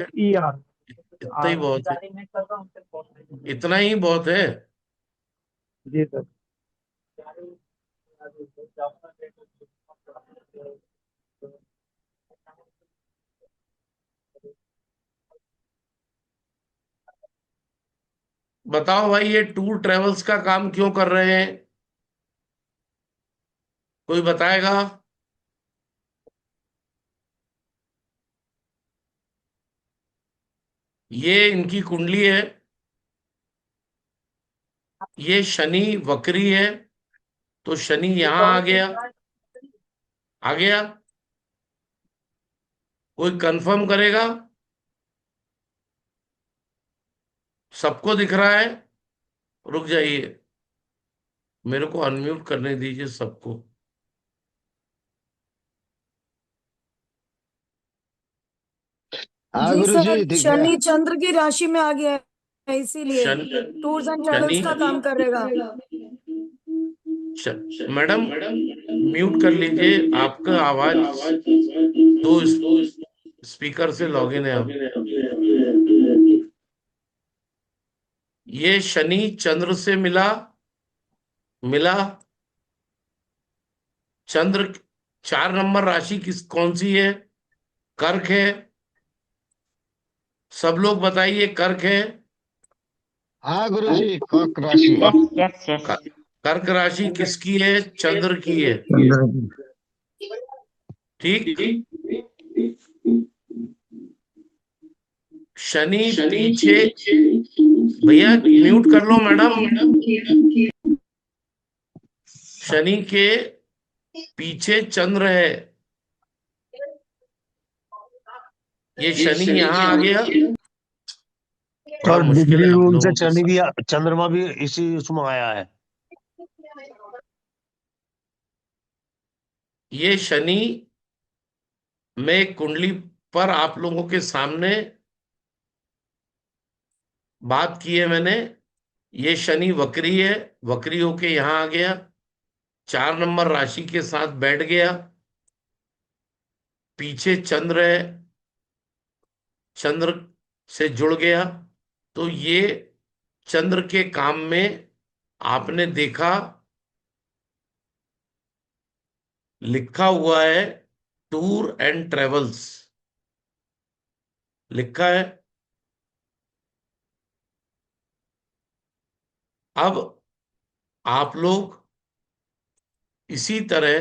इतना ही बहुत है, इतना ही बहुत है। जी सर। बताओ भाई, ये टूर ट्रेवल्स का काम क्यों कर रहे हैं? कोई बताएगा? ये इनकी कुंडली है। ये शनि वक्री है, तो शनि यहां आ गया। आ गया। कोई कंफर्म करेगा? सबको दिख रहा है? रुक जाइए, मेरे को अनम्यूट करने दीजिए सबको। हाँ जी गुरु सर, जी दिख गया। शनि चंद्र की राशि में आ गया है, इसीलिए Shani tours and Shani travels का काम करेगा। मैडम, म्यूट कर लीजिए, आपका आवाज दो स्पीकर से लॉगिन है अब। ये शनि चंद्र से मिला। मिला। चंद्र 4 नंबर राशि कौन सी है? कर्क है। सब लोग बताइए, कर्क है। हाँ गुरु जी कर्क राशि। क- कर्क राशि किसकी है? चंद्र की है। चंद्र की। ठीक। शनि पीछे। भैया म्यूट कर लो मैडम। शनि के पीछे चंद्र है। ये शनि यहां आ गया। बड़ा और मुश्किल डिग्री है आप रूम से लोगों के शनि साथ। भी चंद्रमा भी इसी उसमें आया है। ये शनि में कुंडली पर आप लोगों के सामने बात की है मैंने। ये शनि वक्री है, वक्री होके यहां आ गया, 4 नंबर राशि के साथ बैठ गया। पीछे चंद्र है, चंद्र से जुड़ गया। तो ये चंद्र के काम में आपने देखा, लिखा हुआ है टूर एंड ट्रेवल्स लिखा है। अब आप लोग इसी तरह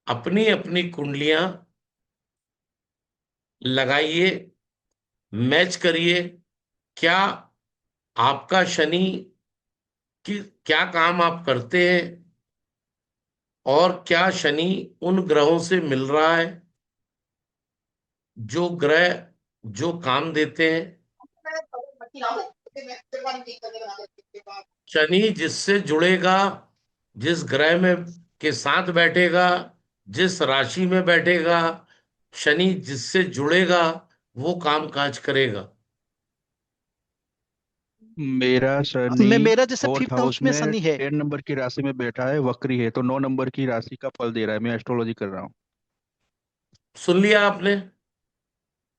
अपनी अपनी कुंडलियां लगाइए, मैच करिए। क्या आपका शनि की क्या काम आप करते हैं, और क्या शनि उन ग्रहों से मिल रहा है जो ग्रह जो काम देते हैं। शनि जिससे जुड़ेगा, जिस ग्रह में के साथ बैठेगा, जिस राशि में बैठेगा, शनि जिससे जुड़ेगा वो काम काज करेगा। मेरा शनि मेरा जैसे फोर्थ फिफ्थ हाउस हाउस में में शनि है। 10 नंबर की राशि में बैठा है, वक्री है, तो 9 नंबर की राशि का फल दे रहा है। मैं एस्ट्रोलॉजी कर रहा हूँ। सुन लिया आपने?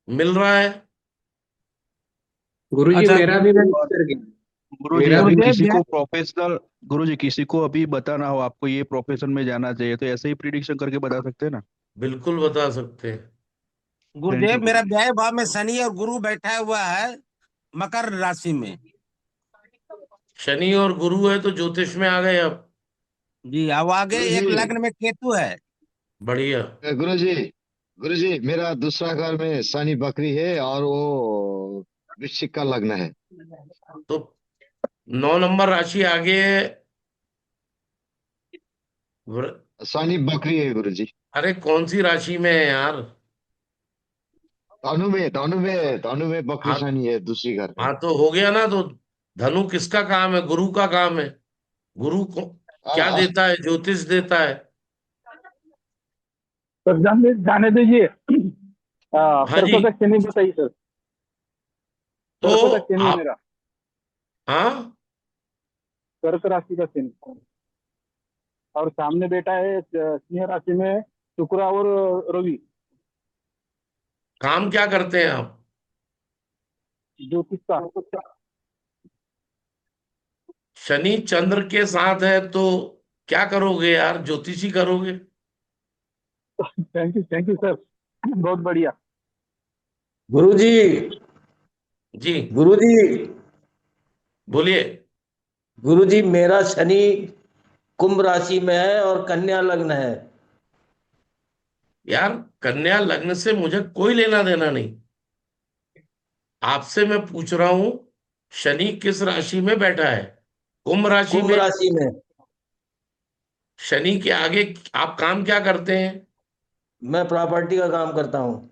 मिल रहा है? गुरुजी अच्छा मेरा भी गुरुजी, रजिस्टर गया। गुरुजी मेरा अभी भी किसी को प्रोफेशनल, गुरुजी किसी को अभी बताना हो आपको ये प्रोफेशन में जाना चाहिए तो ऐसे ही प्रिडिक्शन करके बता सकते हैं ना। बिल्कुल बता सकते हैं। थैंक गुरुदेव यू मेरा गुरुजी। व्यय भाव में शनि और गुरु बैठा हुआ है मकर राशि में। शनि और गुरु है तो ज्योतिष में आ गए अब। जी, अब आगे गुरुजी एक लग्न में केतु है। बढ़िया। गुरुजी गुरुजी मेरा दूसरा घर में शनि बकरी है और वो वृश्चिक का लग्न है। तो 9 नंबर राशि आगे है। शनि बकरी है गुरुजी। अरे कौन सी राशि में है यार? धनु में बकरी हाँ। शनि है दूसरी घर में। हाँ तो हो गया ना। तो धनु किसका काम है? गुरु का काम है। गुरु को क्या आ, देता है? ज्योतिष देता है। सर जाने दीजिए। हाँ जी। कर्क शनि बताइए सर। तो कर्क शनि आप। मेरा। हाँ। कर्क राशि का शनि और सामने बैठा है सिंह राशि में शुक्र और रवि। काम क्या करते हैं आप? ज्योतिष का। शनि चंद्र के साथ है तो क्या करोगे यार? ज्योतिषी करोगे। थैंक यू सर, बहुत बढ़िया। गुरुजी जी गुरुजी बोलिए। गुरुजी मेरा शनि कुंभ राशि में है और कन्या लग्न है। यार कन्या लग्न से मुझे कोई लेना देना नहीं। आपसे मैं पूछ रहा हूं शनि किस राशि में बैठा है? कुंभ राशि कुंभ में। राशि में। शनि के आगे आप काम क्या करते हैं? मैं प्रॉपर्टी का काम करता हूँ।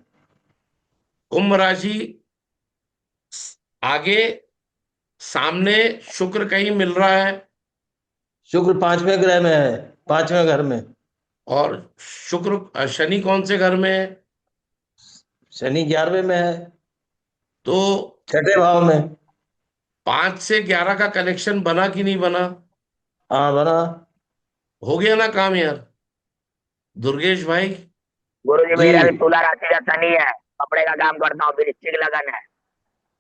कुंभ राशि आगे सामने शुक्र कहीं मिल रहा है। शुक्र 5वें ग्रह में है, 5वें घर में। और शनि कौन से घर में है? शनि 11वें में है, तो 6ठे भाव में। 5 से 11 का कनेक्शन बना कि नहीं बना? हाँ बना। हो गया ना काम यार। दुर्गेश भाई। गुरुजी जी मेरा भी तुला राशि का शनि है। कपड़े का काम करता हूँ, वृश्चिक लगन है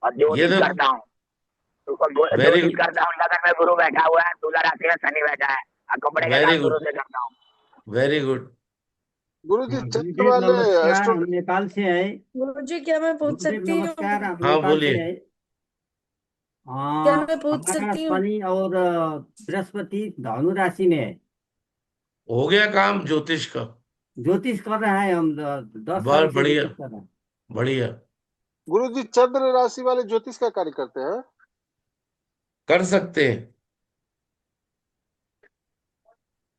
और ये ज्योतिष तो करता हूँ। वेरी ज्योतिष करता हूँ, लगन में गुरु बैठा हुआ है, तुला राशि में शनि बैठा है और कपड़े का वेरी काम शुरू गुड। से करता हूँ। Very good. गुरुजी चंद्र गुरुदेव वाले नमस्कार, एस्ट्रो हम नेपाल से हैं। गुरुजी क्या मैं पूछ गुरुदेव सकती नमस्कार, हूँ? हम हाँ नेपाल से बोलिए। हैं। क्या मैं पूछ हमारा सकती हूँ? शनि और बृहस्पति धनु राशि में है। हो गया काम ज्योतिष का। ज्योतिष कर रहे हैं हम, 10 साल बहुत से बढ़िया। ज्योतिष कर रहे हैं। बढ़िया। गुरुजी चंद्र राशि वाले ज्योतिष का कार्य करते हैं। कर सकते हैं।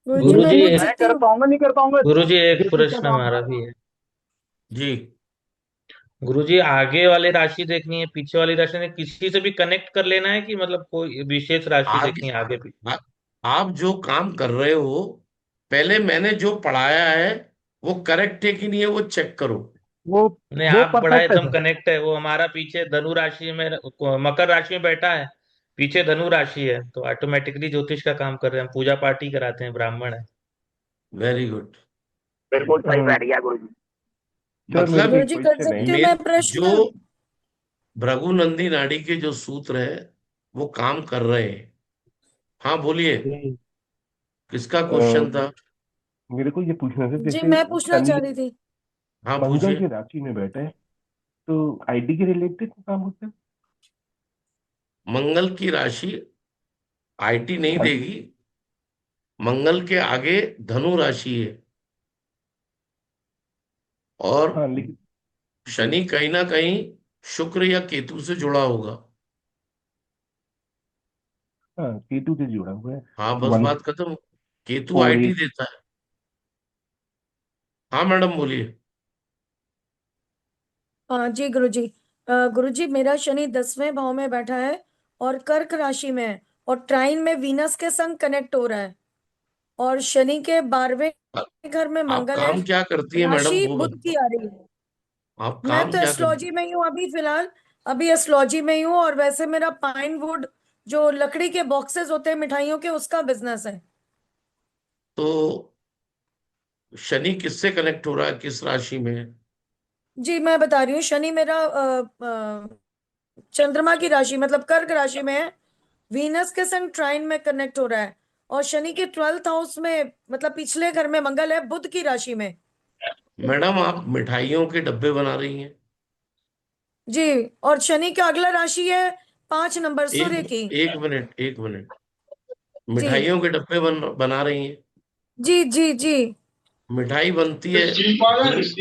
गुरुजी मैं गुरुजी पूछ मैं सकती कर हूँ? पाऊंगा नहीं कर पाऊंगा गुरुजी एक ज्योतिष का प्रश्न काम। हमारा भी है। जी। गुरुजी आगे वाली राशि देखनी है, पीछे वाली राशि ने किसी से भी कनेक्ट कर लेना है कि मतलब कोई विशेष राशि आगे देखनी है आगे पीछे? आ, आप जो काम कर रहे हो पहले मैंने जो पढ़ाया है वो करेक्ट है कि नहीं है वो चेक करो। वो नहीं, वो आप बड़ा परफेक्ट है एकदम सर। कनेक्ट है। वो हमारा पीछे धनु राशि में, मकर राशि में बैठा है, पीछे धनु राशि है, तो ऑटोमेटिकली ज्योतिष का काम कर रहे हैं हम। पूजा पाठ ही कराते हैं, ब्राह्मण है। Very good. बिल्कुल सही बैठ गया गुरुजी। मतलब गुरुजी कर सकती हूँ मैं जो प्रश्न? भृगुनंदी नाड़ी के जो सूत्र है वो काम कर रहे हैं। हाँ बोलिए। किसका क्वेश्चन था? मेरे को ये पूछना था, जी जैसे मैं पूछना शनि चाह रही थी। हाँ मंगल पूछिए। की राशि में बैठे हैं तो आईटी के रिलेटेड काम होता है। मंगल की राशि आईटी नहीं हाँ देगी। मंगल के आगे धनु राशि है और हाँ, लेकिन जी शनि कहीं ना कहीं शुक्र या केतु से जुड़ा होगा। हाँ, केतु से जुड़ा हुआ है। हाँ बस वन बात खत्म। केतु फोर आईटी एट देता है। हाँ मैडम बोलिए। हाँ जी गुरुजी। गुरुजी मेरा शनि 10वें भाव में बैठा है और कर्क राशि में है और ट्राइन में वीनस के संग कनेक्ट हो रहा है और शनि के 12वें घर में आप मंगल है। काम क्या करती है मैडम राशि वो बुध की बताओ। आ रही है। आप मैं काम तो क्या एस्ट्रोलॉजी करती में ही हूँ अभी फिलहाल। अभी एस्ट्रोलॉजी में ही हूँ और वैसे मेरा पाइन वुड जो लकड़ी के बॉक्सेस होते हैं मिठाइयों के, उसका बिजनेस है। तो शनि किससे कनेक्ट हो रहा है, किस राशि में है? जी मैं बता रही हूँ, शनि मेरा चंद्रमा की राशि मतलब कर्क राशि में है, वीनस के संग ट्राइन में कनेक्ट हो रहा है, और शनि के 12th हाउस में मतलब पिछले घर में मंगल है, बुध की राशि में। मैडम आप मिठाइयों के डब्बे बना रही हैं? जी, और शनि का अगला राशि है 5 नंबर सूर्य एक की। एक मिनट, एक मिनट। जी मिठाइयों के डब्बे बना रही हैं? जी जी जी मिठाई बनती है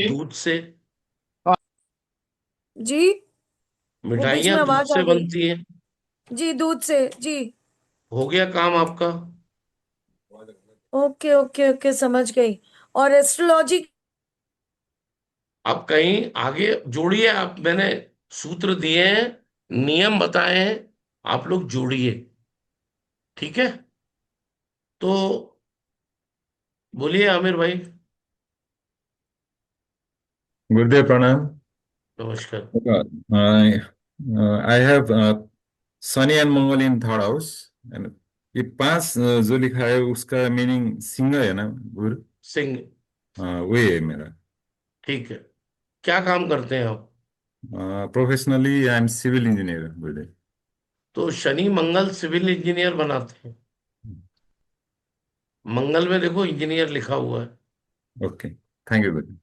दूध से। जी, वो बीच मिठाइयाँ में दूध आवाज आ से गई। बनती हैं। जी दूध से जी। हो गया काम आपका। ओके ओके ओके, समझ गई। और एस्ट्रोलॉजी। आप कहीं आगे जोड़िए, आप मैंने सूत्र दिए हैं, नियम बताए हैं, आप लोग जोड़िए। ठीक है, तो बोलिए आमिर भाई। गुरुदेव प्रणाम। नमस्कार। I have Shani and Mangal in third house. ये पांच जो लिखा है उसका मीनिंग सिंह है ना गुरु? सिंह। हाँ वही है मेरा। ठीक है, क्या काम करते हैं आप? Professionally I am civil engineer गुरुदेव। तो शनि मंगल सिविल इंजीनियर बनाते हैं। मंगल में देखो इंजीनियर लिखा हुआ है। Okay, thank you Gurudev.